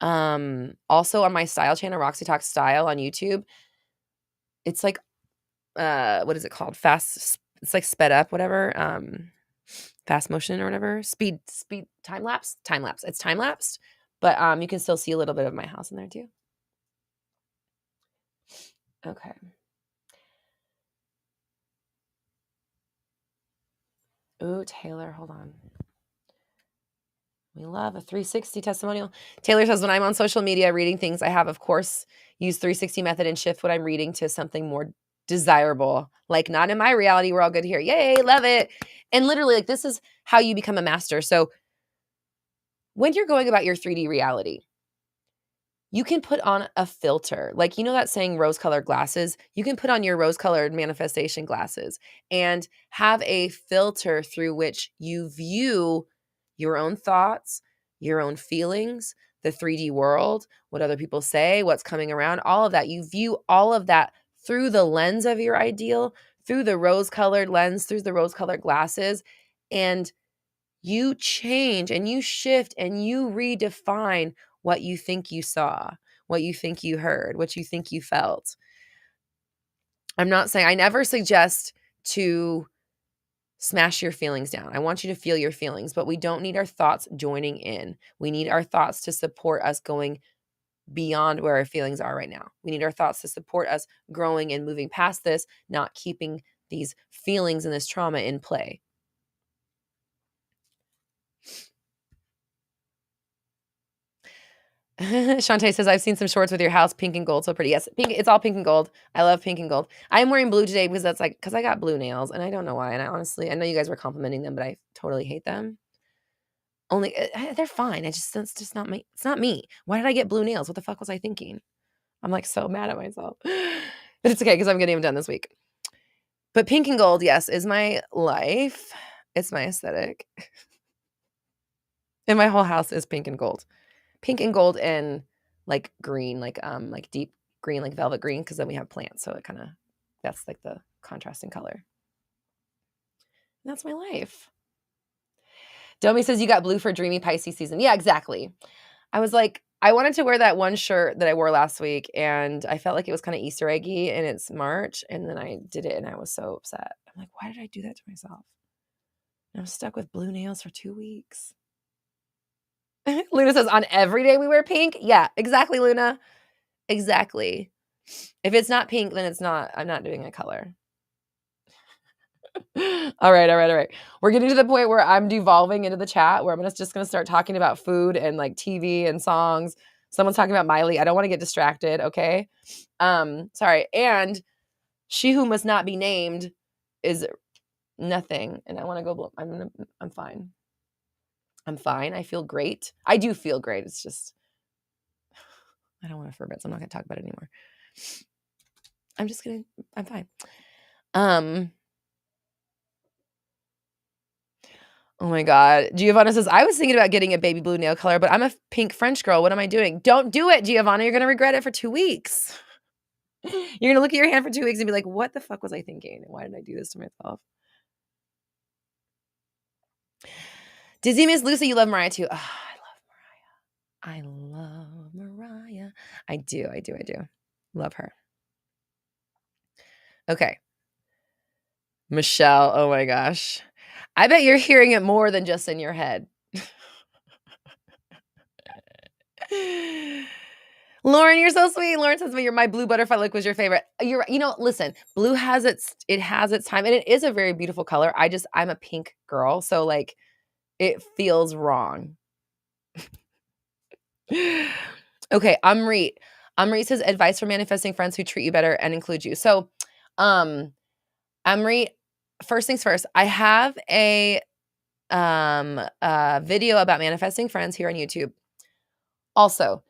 Also on my style channel, Roxy Talks Style on YouTube, it's like, what is it called? It's like sped up, whatever. Fast motion or whatever. Speed time lapse. It's time lapsed, but you can still see a little bit of my house in there too. Okay. Ooh, Taylor, hold on. We love a 360 testimonial. Taylor says, when I'm on social media reading things, I have, of course, used 360 method and shift what I'm reading to something more desirable. Like, not in my reality. We're all good here. Yay, love it. And literally, like, this is how you become a master. So when you're going about your 3D reality, you can put on a filter. Like, you know that saying rose-colored glasses? You can put on your rose-colored manifestation glasses and have a filter through which you view your own thoughts, your own feelings, the 3D world, what other people say, what's coming around, all of that. You view all of that through the lens of your ideal, through the rose-colored lens, through the rose-colored glasses, and you change and you shift and you redefine what you think you saw, what you think you heard, what you think you felt. I'm not saying, I never suggest to smash your feelings down. I want you to feel your feelings, but we don't need our thoughts joining in. We need our thoughts to support us going beyond where our feelings are right now. We need our thoughts to support us growing and moving past this, not keeping these feelings and this trauma in play. Shantae says, I've seen some shorts with your house, pink and gold, so pretty. Yes, pink. It's all pink and gold. I love pink and gold. I'm wearing blue today because I got blue nails, and I don't know why. And I know you guys were complimenting them, but I totally hate them. Only they're fine. It's just not me. It's not me. Why did I get blue nails? What the fuck was I thinking? I'm like so mad at myself. But it's okay because I'm getting them done this week. But pink and gold, yes, is my life. It's my aesthetic. And my whole house is pink and gold. Pink and gold and like green, like deep green, like velvet green, because then we have plants. So it kind of, that's like the contrasting color. And that's my life. Domi says you got blue for dreamy Pisces season. Yeah, exactly. I was like, I wanted to wear that one shirt that I wore last week, and I felt like it was kind of Easter eggy, and it's March, and then I did it, and I was so upset. I'm like, why did I do that to myself? And I was stuck with blue nails for 2 weeks. Luna says, on every day we wear pink? Yeah, exactly, Luna. Exactly. If it's not pink, then it's not, I'm not doing a color. All right. We're getting to the point where I'm devolving into the chat where I'm just going to start talking about food and like TV and songs. Someone's talking about Miley. I don't want to get distracted. Okay. Sorry. And she who must not be named is nothing. And I want to go, I'm fine. I'm fine. I feel great. I do feel great. It's just, I don't want to forbid, so I'm not going to talk about it anymore. I'm fine. Oh my God. Giovanna says, I was thinking about getting a baby blue nail color, but I'm a pink French girl. What am I doing? Don't do it, Giovanna. You're going to regret it for 2 weeks. You're going to look at your hand for 2 weeks and be like, what the fuck was I thinking? Why did I do this to myself? Dizzy Miss Lucy, you love Mariah too. Oh, I love Mariah. I do. Love her. Okay. Michelle, oh my gosh. I bet you're hearing it more than just in your head. Lauren, you're so sweet. Lauren says, my blue butterfly look was your favorite. Listen, blue has its time, and it is a very beautiful color. I'm a pink girl, so like it feels wrong. Okay, Amrit. Amrit says, advice for manifesting friends who treat you better and include you. So, Amrit, first things first, I have a video about manifesting friends here on YouTube. Also,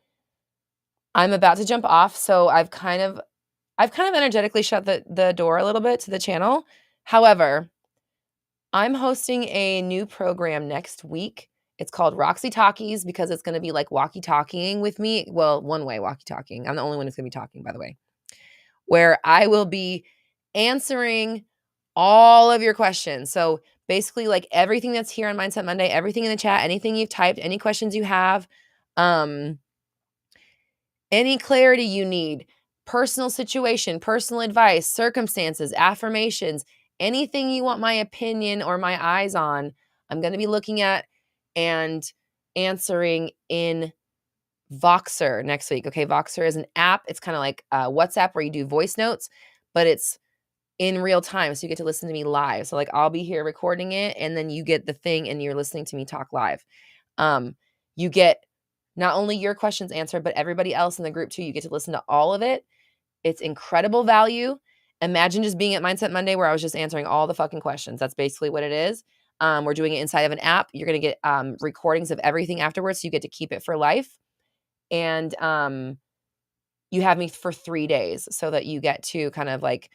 I'm about to jump off, so I've kind of energetically shut the door a little bit to the channel. However, I'm hosting a new program next week. It's called Roxy Talkies because it's going to be like walkie-talkieing with me. Well, one way walkie-talkieing. I'm the only one who's going to be talking, by the way. Where I will be answering all of your questions. So basically like everything that's here on Mindset Monday, everything in the chat, anything you've typed, any questions you have, any clarity you need, personal situation, personal advice, circumstances, affirmations, anything you want my opinion or my eyes on, I'm going to be looking at and answering in Voxer next week. Okay, Voxer is an app. It's kind of like WhatsApp where you do voice notes, but it's in real time. So you get to listen to me live. So like I'll be here recording it and then you get the thing and you're listening to me talk live. You get not only your questions answered, but everybody else in the group too. You get to listen to all of it. It's incredible value. Imagine just being at Mindset Monday where I was just answering all the fucking questions. That's basically what it is. We're doing it inside of an app. You're going to get recordings of everything afterwards. So you get to keep it for life. And you have me for 3 days so that you get to kind of like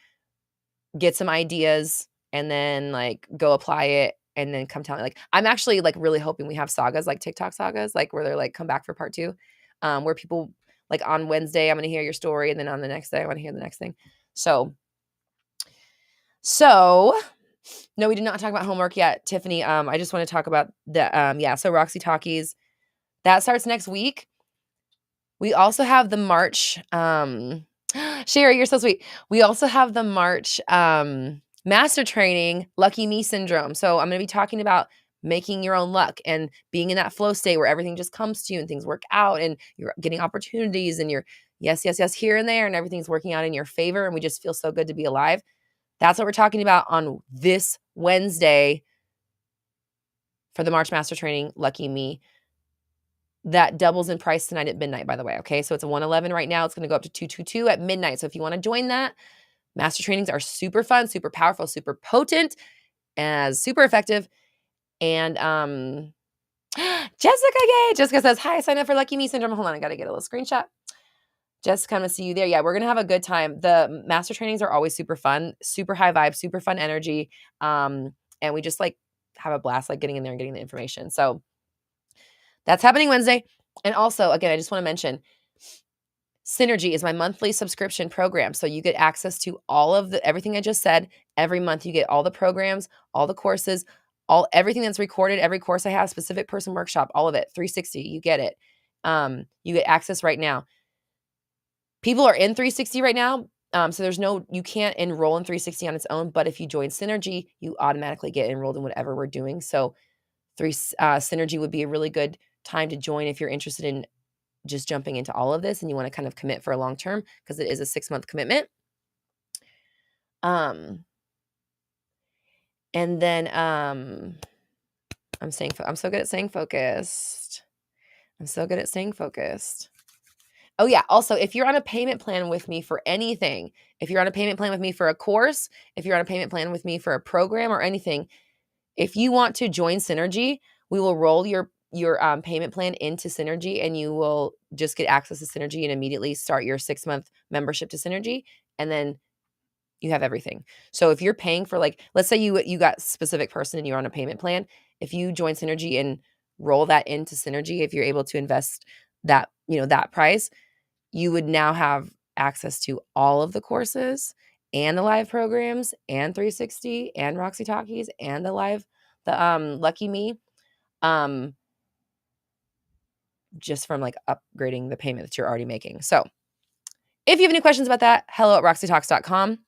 get some ideas and then like go apply it and then come tell me. Like I'm actually like really hoping we have sagas, like TikTok sagas, like where they're like come back for part 2, where people like on Wednesday I'm going to hear your story and then on the next day I want to hear the next thing. So no, we did not talk about homework yet, Tiffany. I just want to talk about the so Roxy Talkies that starts next week. We also have the March Sherry, you're so sweet. We also have the March master training, Lucky Me Syndrome. So I'm going to be talking about making your own luck and being in that flow state where everything just comes to you and things work out and you're getting opportunities and you're yes here and there and everything's working out in your favor and we just feel so good to be alive. That's what we're talking about on this Wednesday for the March master training, Lucky Me. That doubles in price tonight at midnight, by the way. Okay. So it's a 111 right now. It's going to go up to 222 at midnight. So if you want to join that, master trainings are super fun, super powerful, super potent, and super effective. And Jessica says, hi, I signed up for Lucky Me Syndrome. Hold on. I got to get a little screenshot. Just come to see you there. Yeah, we're going to have a good time. The master trainings are always super fun, super high vibe, super fun energy. And we just like have a blast, like getting in there and getting the information. So that's happening Wednesday. And also, again, I just want to mention Synergy is my monthly subscription program. So you get access to all of everything I just said. Every month you get all the programs, all the courses, everything that's recorded, every course I have, specific person workshop, all of it, 360, you get it. You get access right now. People are in 360 right now. So you can't enroll in 360 on its own, but if you join Synergy, you automatically get enrolled in whatever we're doing. So Synergy would be a really good time to join if you're interested in just jumping into all of this and you want to kind of commit for a long term, because it is a 6-month commitment. And then I'm so good at staying focused. Oh yeah. Also, if you're on a payment plan with me for anything, if you're on a payment plan with me for a course, if you're on a payment plan with me for a program or anything, if you want to join Synergy, we will roll your payment plan into Synergy, and you will just get access to Synergy and immediately start your 6-month membership to Synergy, and then you have everything. So if you're paying for, like, let's say you got specific person and you're on a payment plan, if you join Synergy and roll that into Synergy, if you're able to invest that, that price, you would now have access to all of the courses and the live programs and 360 and Roxy Talkies and the Lucky Me, just from like upgrading the payment that you're already making. So if you have any questions about that, hello@roxytalks.com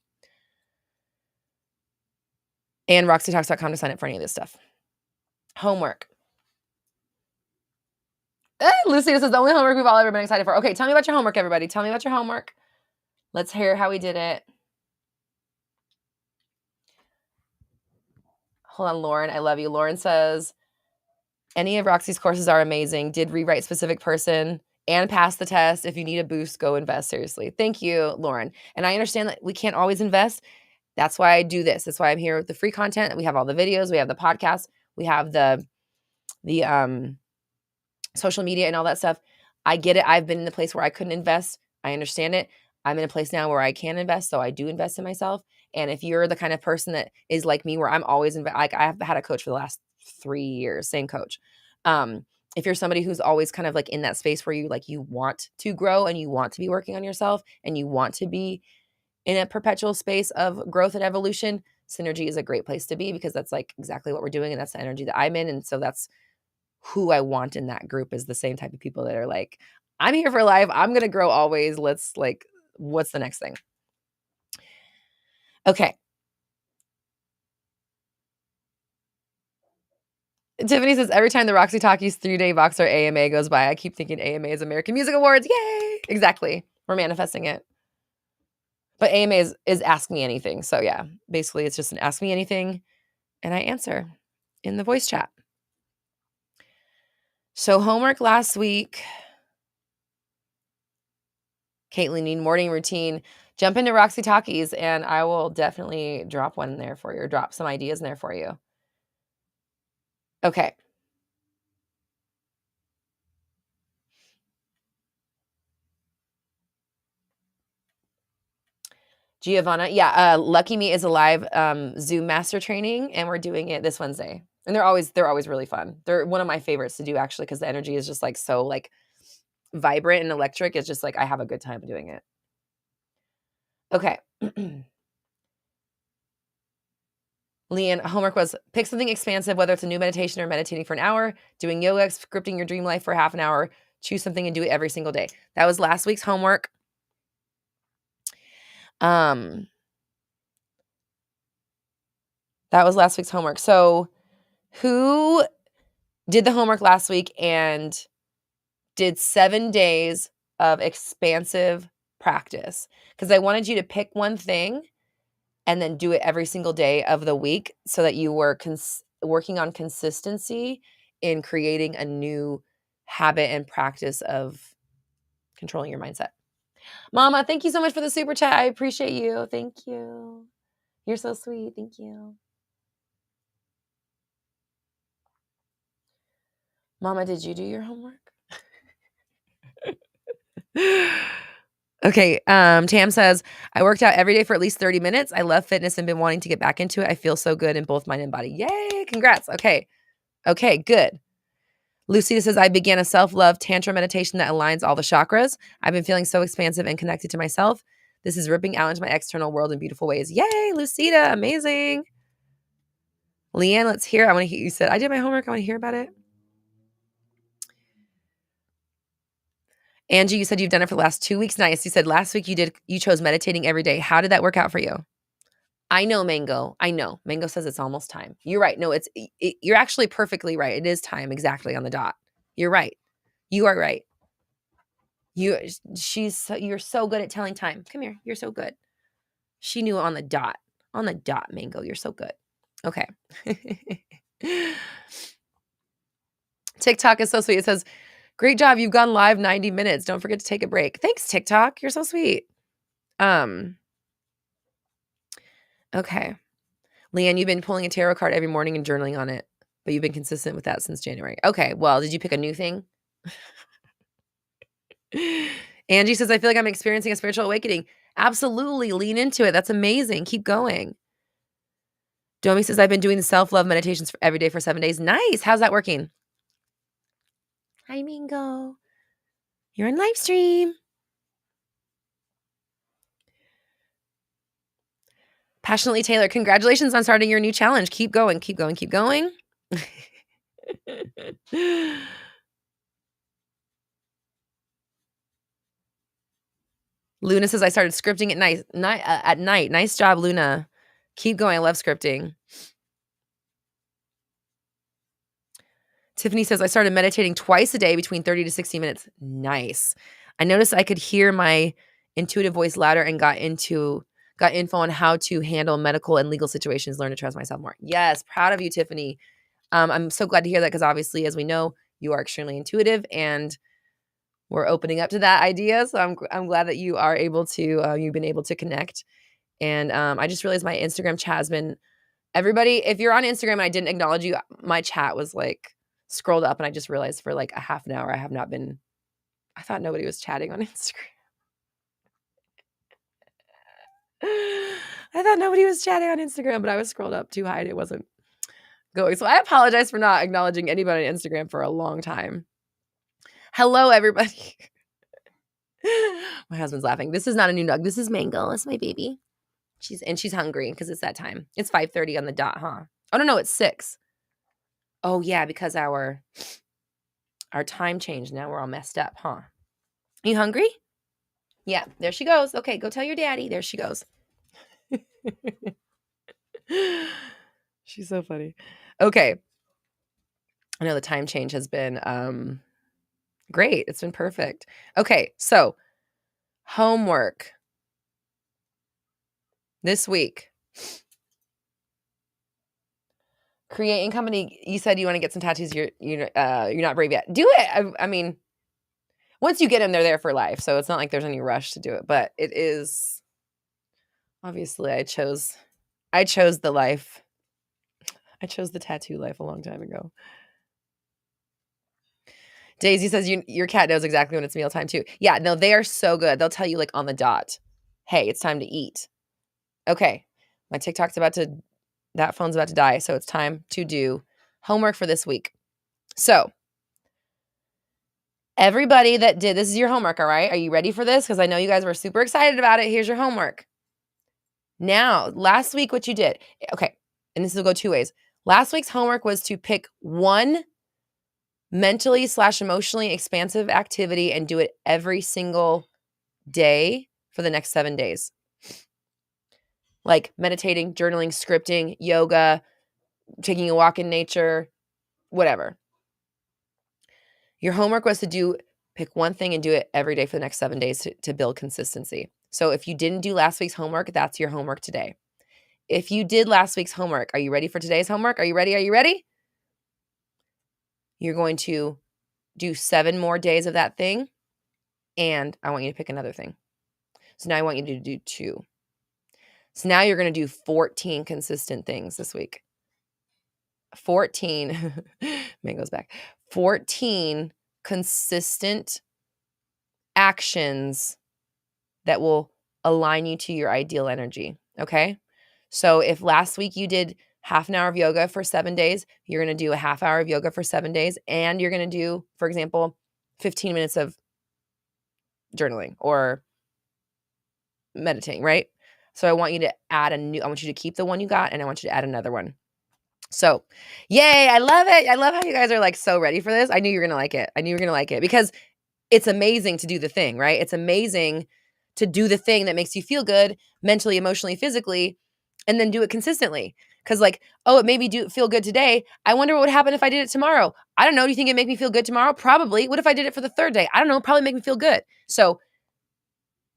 and roxytalks.com to sign up for any of this stuff. Homework. Lucia says the only homework we've all ever been excited for. Okay, tell me about your homework, everybody. Tell me about your homework. Let's hear how we did it. Hold on, Lauren. I love you. Lauren says, any of Roxy's courses are amazing. Did rewrite specific person and pass the test. If you need a boost, go invest. Seriously. Thank you, Lauren. And I understand that we can't always invest. That's why I do this. That's why I'm here with the free content. We have all the videos. We have the podcast. We have the social media and all that stuff. I get it. I've been in the place where I couldn't invest. I understand it. I'm in a place now where I can invest. So I do invest in myself. And if you're the kind of person that is like me, where I'm always like, I've had a coach for the last 3 years, same coach. If you're somebody who's always kind of like in that space where you want to grow and you want to be working on yourself and you want to be in a perpetual space of growth and evolution, Synergy is a great place to be, because that's like exactly what we're doing. And that's the energy that I'm in. And so that's who I want in that group, is the same type of people that are like, I'm here for life. I'm going to grow always. Let's what's the next thing? Okay. Tiffany says, every time the Roxy Talkies 3-day Voxer AMA goes by, I keep thinking AMA is American Music Awards. Yay! Exactly. We're manifesting it. But AMA is Ask Me Anything. So yeah, basically it's just an Ask Me Anything, and I answer in the voice chat. So homework last week. Caitlin, need morning routine. Jump into Roxy Talkies, and I will definitely drop one in there for you, or drop some ideas in there for you. Okay. Giovanna, yeah, Lucky Me is a live Zoom master training, and we're doing it this Wednesday. And they're always really fun. They're one of my favorites to do, actually, because the energy is just like so like vibrant and electric. It's just like I have a good time doing it. Okay. Leanne, homework was pick something expansive, whether it's a new meditation or meditating for an hour, doing yoga, scripting your dream life for half an hour. Choose something and do it every single day. That was last week's homework. That was last week's homework. So who did the homework last week and did 7 days of expansive practice? Because I wanted you to pick one thing and then do it every single day of the week, so that you were working on consistency in creating a new habit and practice of controlling your mindset. Mama, thank you so much for the super chat. I appreciate you. Thank you. You're so sweet. Thank you. Mama, did you do your homework? Okay, Tam says, "I worked out every day for at least 30 minutes. I love fitness and been wanting to get back into it. I feel so good in both mind and body." Yay, congrats. Okay, good. Lucita says, "I began a self-love tantra meditation that aligns all the chakras. I've been feeling so expansive and connected to myself. This is ripping out into my external world in beautiful ways." Yay, Lucita, amazing. Leanne, let's hear. I want to hear you said, "I did my homework. I want to hear about it." Angie, you said you've done it for the last 2 weeks. Nice. You said last week you chose meditating every day. How did that work out for you? I know, Mango. I know. Mango says it's almost time. You're right. No, you're actually perfectly right. It is time exactly on the dot. You're right. You are right. You're so good at telling time. Come here. You're so good. She knew on the dot. On the dot, Mango. You're so good. Okay. TikTok is so sweet. It says, "Great job. You've gone live 90 minutes. Don't forget to take a break." Thanks, TikTok. You're so sweet. Okay. Leanne, you've been pulling a tarot card every morning and journaling on it, but you've been consistent with that since January. Okay. Well, did you pick a new thing? Angie says, "I feel like I'm experiencing a spiritual awakening." Absolutely. Lean into it. That's amazing. Keep going. Domi says, "I've been doing the self-love meditations for every day for 7 days." Nice. How's that working? Hi, Mingo. You're on live stream. Passionately Taylor, congratulations on starting your new challenge. Keep going, keep going, keep going. Luna says, "I started scripting at night. Nice job, Luna. Keep going. I love scripting." Tiffany says, "I started meditating twice a day between 30 to 60 minutes. Nice. I noticed I could hear my intuitive voice louder and got info on how to handle medical and legal situations, learn to trust myself more." Yes, proud of you, Tiffany. I'm so glad to hear that because obviously, as we know, you are extremely intuitive and we're opening up to that idea. So I'm glad that you are able to, you've been able to connect. And I just realized my Instagram chat has been, everybody, if you're on Instagram and I didn't acknowledge you, my chat was like scrolled up and I just realized for like a half an hour, I thought nobody was chatting on Instagram. I thought nobody was chatting on Instagram, but I was scrolled up too high and it wasn't going. So I apologize for not acknowledging anybody on Instagram for a long time. Hello, everybody. My husband's laughing. This is not a new dog. This is Mango. It's my baby. She's hungry because it's that time. It's 5:30 on the dot, huh? Oh no, it's 6. Oh yeah, because our time changed. Now we're all messed up, huh? You hungry? Yeah, there she goes. Okay, go tell your daddy. There she goes. She's so funny. Okay. I know the time change has been great. It's been perfect. Okay, so homework this week. Create company. You said you want to get some tattoos. You're not brave yet. Do it. I mean, once you get them, they're there for life. So it's not like there's any rush to do it. But it is obviously I chose the life. I chose the tattoo life a long time ago. Daisy says your cat knows exactly when it's mealtime too. Yeah, no, they are so good. They'll tell you like on the dot, "Hey, it's time to eat." Okay, my that phone's about to die, so it's time to do homework for this week. So everybody that did, this is your homework, all right? Are you ready for this? Because I know you guys were super excited about it. Here's your homework. Now, last week, what you did, okay, and this will go 2 ways. Last week's homework was to pick one mentally/emotionally expansive activity and do it every single day for the next 7 days. Like meditating, journaling, scripting, yoga, taking a walk in nature, whatever. Your homework was to pick one thing and do it every day for the next 7 days to build consistency. So if you didn't do last week's homework, that's your homework today. If you did last week's homework, are you ready for today's homework? Are you ready? Are you ready? You're going to do 7 more days of that thing, and I want you to pick another thing. So now I want you to do 2. So now you're going to do 14 consistent things this week. 14, Mango's back. 14 consistent actions that will align you to your ideal energy. Okay. So if last week you did half an hour of yoga for 7 days, you're going to do a half hour of yoga for 7 days. And you're going to do, for example, 15 minutes of journaling or meditating, right? So I want you to I want you to keep the one you got, and I want you to add another one. So, yay, I love it. I love how you guys are like so ready for this. I knew you were going to like it. I knew you were going to like it because it's amazing to do the thing, right? It's amazing to do the thing that makes you feel good mentally, emotionally, physically, and then do it consistently. Because like, oh, it made me feel good today. I wonder what would happen if I did it tomorrow. I don't know. Do you think it'd make me feel good tomorrow? Probably. What if I did it for the third day? I don't know. Probably make me feel good. So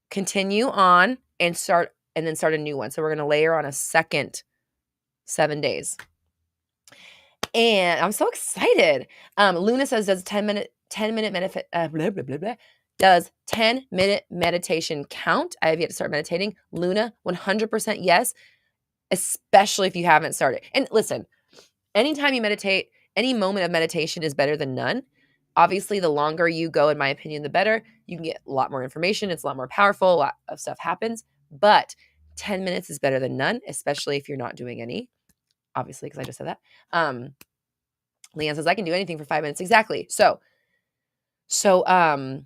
continue on and start a new one. So we're going to layer on a second 7 days. And I'm so excited. Luna says, does 10-minute does 10-minute meditation count? I have yet to start meditating. Luna, 100% yes, especially if you haven't started. And listen, anytime you meditate, any moment of meditation is better than none. Obviously, the longer you go, in my opinion, the better. You can get a lot more information. It's a lot more powerful. A lot of stuff happens. But 10 minutes is better than none, especially if you're not doing any. Obviously, because I just said that. Leanne says, I can do anything for 5 minutes. Exactly. So 10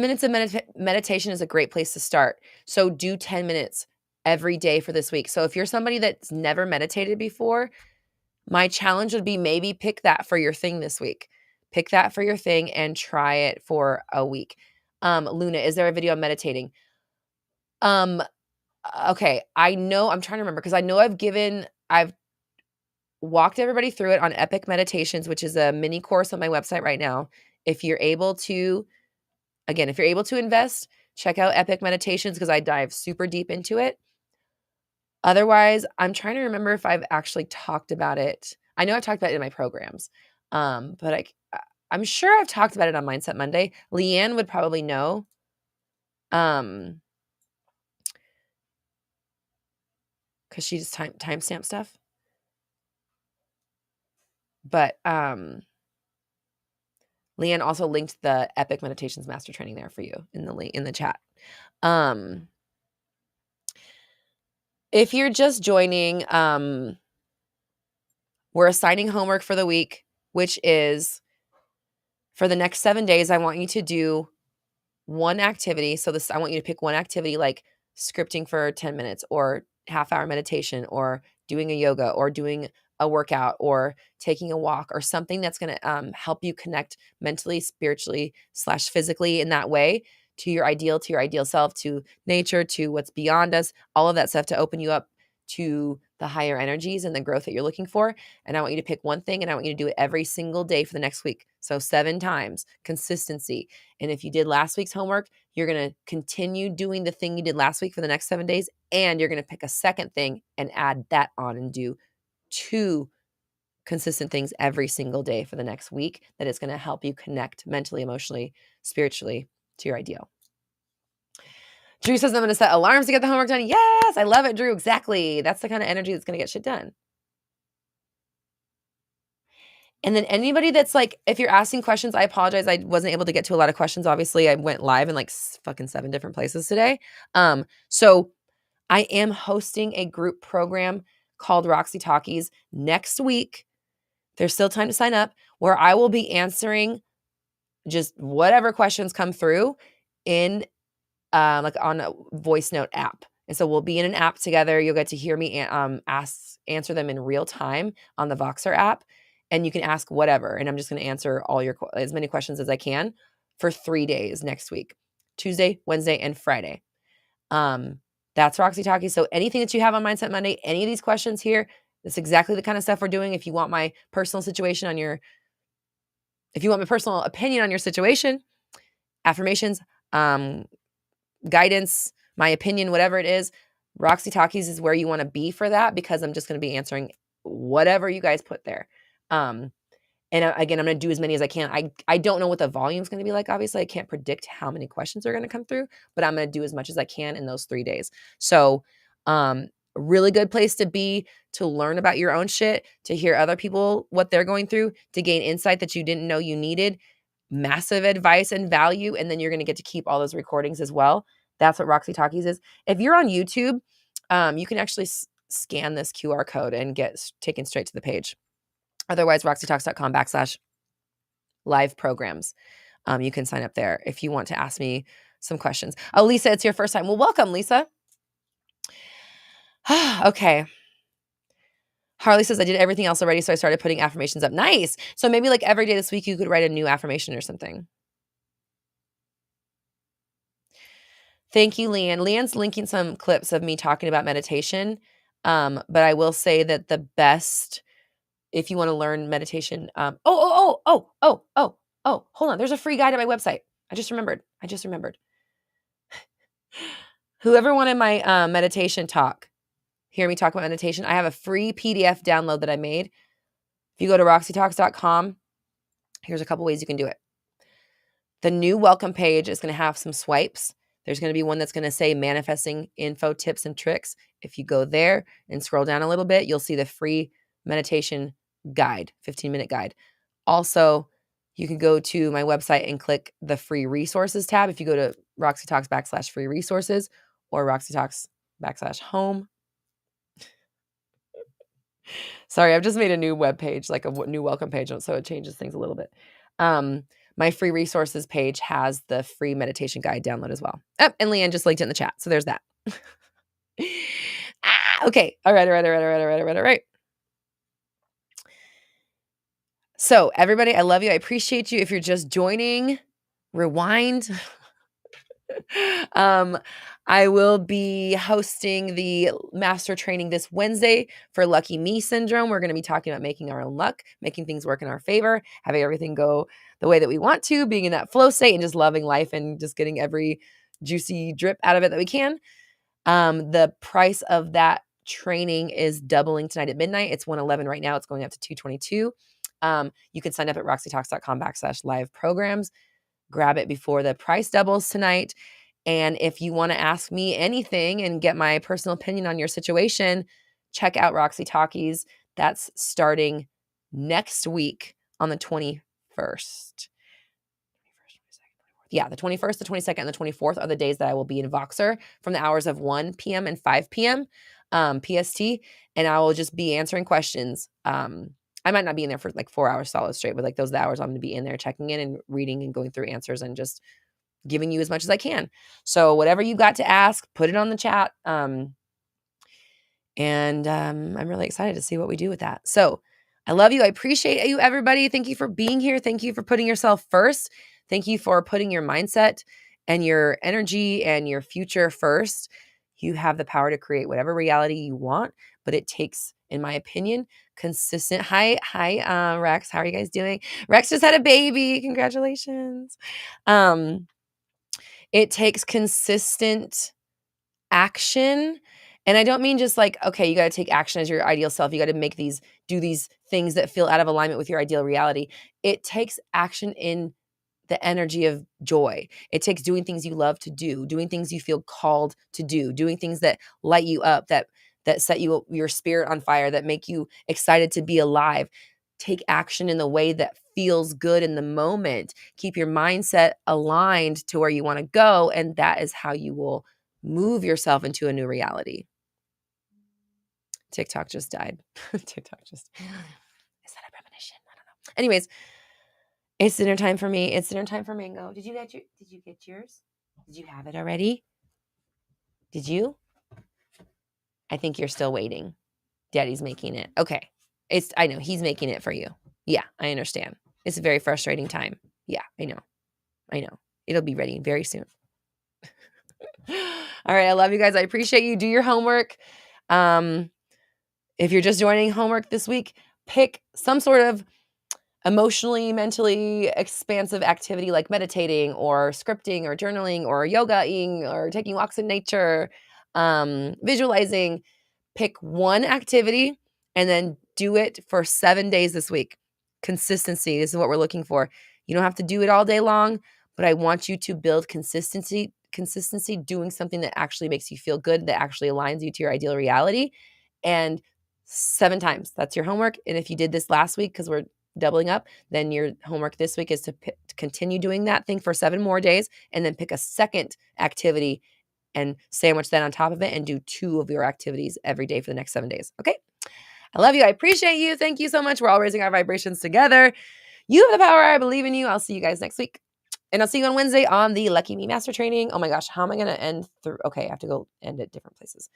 minutes of meditation is a great place to start. So do 10 minutes every day for this week. So if you're somebody that's never meditated before, my challenge would be maybe pick that for your thing this week. Pick that for your thing and try it for a week. Luna, is there a video on meditating? Okay. I'm trying to remember because I know I've walked everybody through it on Epic Meditations, which is a mini course on my website right now. If you're able to invest, check out Epic Meditations because I dive super deep into it. Otherwise, I'm trying to remember if I've actually talked about it. I know I've talked about it in my programs, but I'm sure I've talked about it on Mindset Monday. Leanne would probably know. Because she just timestamp stuff. But Leanne also linked the Epic Meditations Master Training there for you in the chat. If you're just joining, we're assigning homework for the week, which is for the next 7 days. I want you to do one activity. So I want you to pick one activity like scripting for 10 minutes or half-hour meditation or doing a yoga or doing a workout or taking a walk or something that's going to help you connect mentally, spiritually / physically in that way to your ideal self, to nature, to what's beyond us, all of that stuff to open you up to the higher energies and the growth that you're looking for. And I want you to pick one thing and I want you to do it every single day for the next week. So 7 times, consistency. And if you did last week's homework, you're going to continue doing the thing you did last week for the next 7 days. And you're going to pick a second thing and add that on and do 2 consistent things every single day for the next week that is going to help you connect mentally, emotionally, spiritually to your ideal. Drew says, I'm going to set alarms to get the homework done. Yes, I love it, Drew. Exactly. That's the kind of energy that's going to get shit done. And then anybody that's like, if you're asking questions, I apologize. I wasn't able to get to a lot of questions. Obviously, I went live in like fucking 7 different places today. So I am hosting a group program called Roxy Talks next week. There's still time to sign up, where I will be answering just whatever questions come through in like on a voice note app. And so we'll be in an app together. You'll get to hear me answer them in real time on the Voxer app. And you can ask whatever. And I'm just going to answer as many questions as I can for 3 days next week, Tuesday, Wednesday, and Friday. That's Roxy Talks. So anything that you have on Mindset Monday, any of these questions here, that's exactly the kind of stuff we're doing. If you want my personal opinion on your situation, affirmations, guidance, my opinion, whatever it is, Roxy Talks is where you want to be for that, because I'm just going to be answering whatever you guys put there. And again, I'm going to do as many as I can. I don't know what the volume is going to be like. Obviously, I can't predict how many questions are going to come through, but I'm going to do as much as I can in those 3 days. So, really good place to be, to learn about your own shit, to hear other people, what they're going through, to gain insight that you didn't know you needed. massive advice and value. And then you're going to get to keep all those recordings as well. That's what Roxy Talkies is. If you're on YouTube, you can actually scan this QR code and get taken straight to the page. Otherwise, roxytalks.com/live programs. You can sign up there if you want to ask me some questions. Oh, Lisa, it's your first time. Well, welcome, Lisa. Okay. Harley says, I did everything else already, so I started putting affirmations up. Nice. So maybe like every day this week, you could write a new affirmation or something. Thank you, Leanne. Leanne's linking some clips of me talking about meditation. But I will say that the best, if you want to learn meditation, hold on. There's a free guide on my website. I just remembered. Whoever wanted my meditation talk, hear me talk about meditation, I have a free PDF download that I made. If you go to roxytalks.com, here's a couple ways you can do it. The new welcome page is going to have some swipes. There's going to be one that's going to say manifesting info, tips, and tricks. If you go there and scroll down a little bit, you'll see the free meditation guide, 15-minute guide. Also, you can go to my website and click the free resources tab. If you go to Roxy Talks /free resources or Roxy Talks /home. Sorry, I've just made a new web page, like a new welcome page, so it changes things a little bit. My free resources page has the free meditation guide download as well. Oh, and Leanne just linked it in the chat, so there's that. Okay. All right. So everybody, I love you. I appreciate you. If you're just joining, rewind. I will be hosting the master training this Wednesday for Lucky Me Syndrome. We're going to be talking about making our own luck, making things work in our favor, having everything go the way that we want to, being in that flow state and just loving life and just getting every juicy drip out of it that we can. The price of that training is doubling tonight at midnight. It's $111 right now. It's going up to $222. You can sign up at roxytalks.com/live programs. Grab it before the price doubles tonight. And if you want to ask me anything and get my personal opinion on your situation, check out Roxy Talkies. That's starting next week on the 21st. Yeah, the 21st, the 22nd, and the 24th are the days that I will be in Voxer from the hours of 1 p.m. and 5 p.m. PST. And I will just be answering questions. I might not be in there for like 4 hours solid straight, but like those are the hours I'm going to be in there checking in and reading and going through answers and just giving you as much as I can. So whatever you got to ask, put it on the chat. I'm really excited to see what we do with that. So I love you. I appreciate you, everybody. Thank you for being here. Thank you for putting yourself first. Thank you for putting your mindset and your energy and your future first. You have the power to create whatever reality you want, but it takes, in my opinion, consistent. Hi, Rex. How are you guys doing? Rex just had a baby. Congratulations. It takes consistent action. And I don't mean just like, okay, you got to take action as your ideal self. You got to do these things that feel out of alignment with your ideal reality. It takes action in the energy of joy. It takes doing things you love to do, doing things you feel called to do, doing things that light you up, that set your spirit on fire, that make you excited to be alive. Take action in the way that feels good in the moment. Keep your mindset aligned to where you want to go, and that is how you will move yourself into a new reality. TikTok just died. Is that a premonition? I don't know. Anyways, it's dinner time for me. It's dinner time for Mango. Did you get yours? Did you have it already? Did you? I think you're still waiting. Daddy's making it. Okay. I know he's making it for you. Yeah, I understand. It's a very frustrating time. Yeah, I know. It'll be ready very soon. All right. I love you guys. I appreciate you. Do your homework. If you're just joining homework this week, pick some sort of emotionally, mentally expansive activity like meditating or scripting or journaling or yogaing or taking walks in nature, visualizing. Pick one activity and then do it for 7 days this week. Consistency. This is what we're looking for. You don't have to do it all day long, but I want you to build consistency doing something that actually makes you feel good, that actually aligns you to your ideal reality. And 7 times. That's your homework. And if you did this last week, because we're doubling up, then your homework this week is to continue doing that thing for 7 more days, and then pick a second activity and sandwich that on top of it and do 2 of your activities every day for the next 7 days. Okay? I love you. I appreciate you. Thank you so much. We're all raising our vibrations together. You have the power. I believe in you. I'll see you guys next week. And I'll see you on Wednesday on the Lucky Me Master Training. Oh my gosh, how am I going to end through? Okay, I have to go end at different places.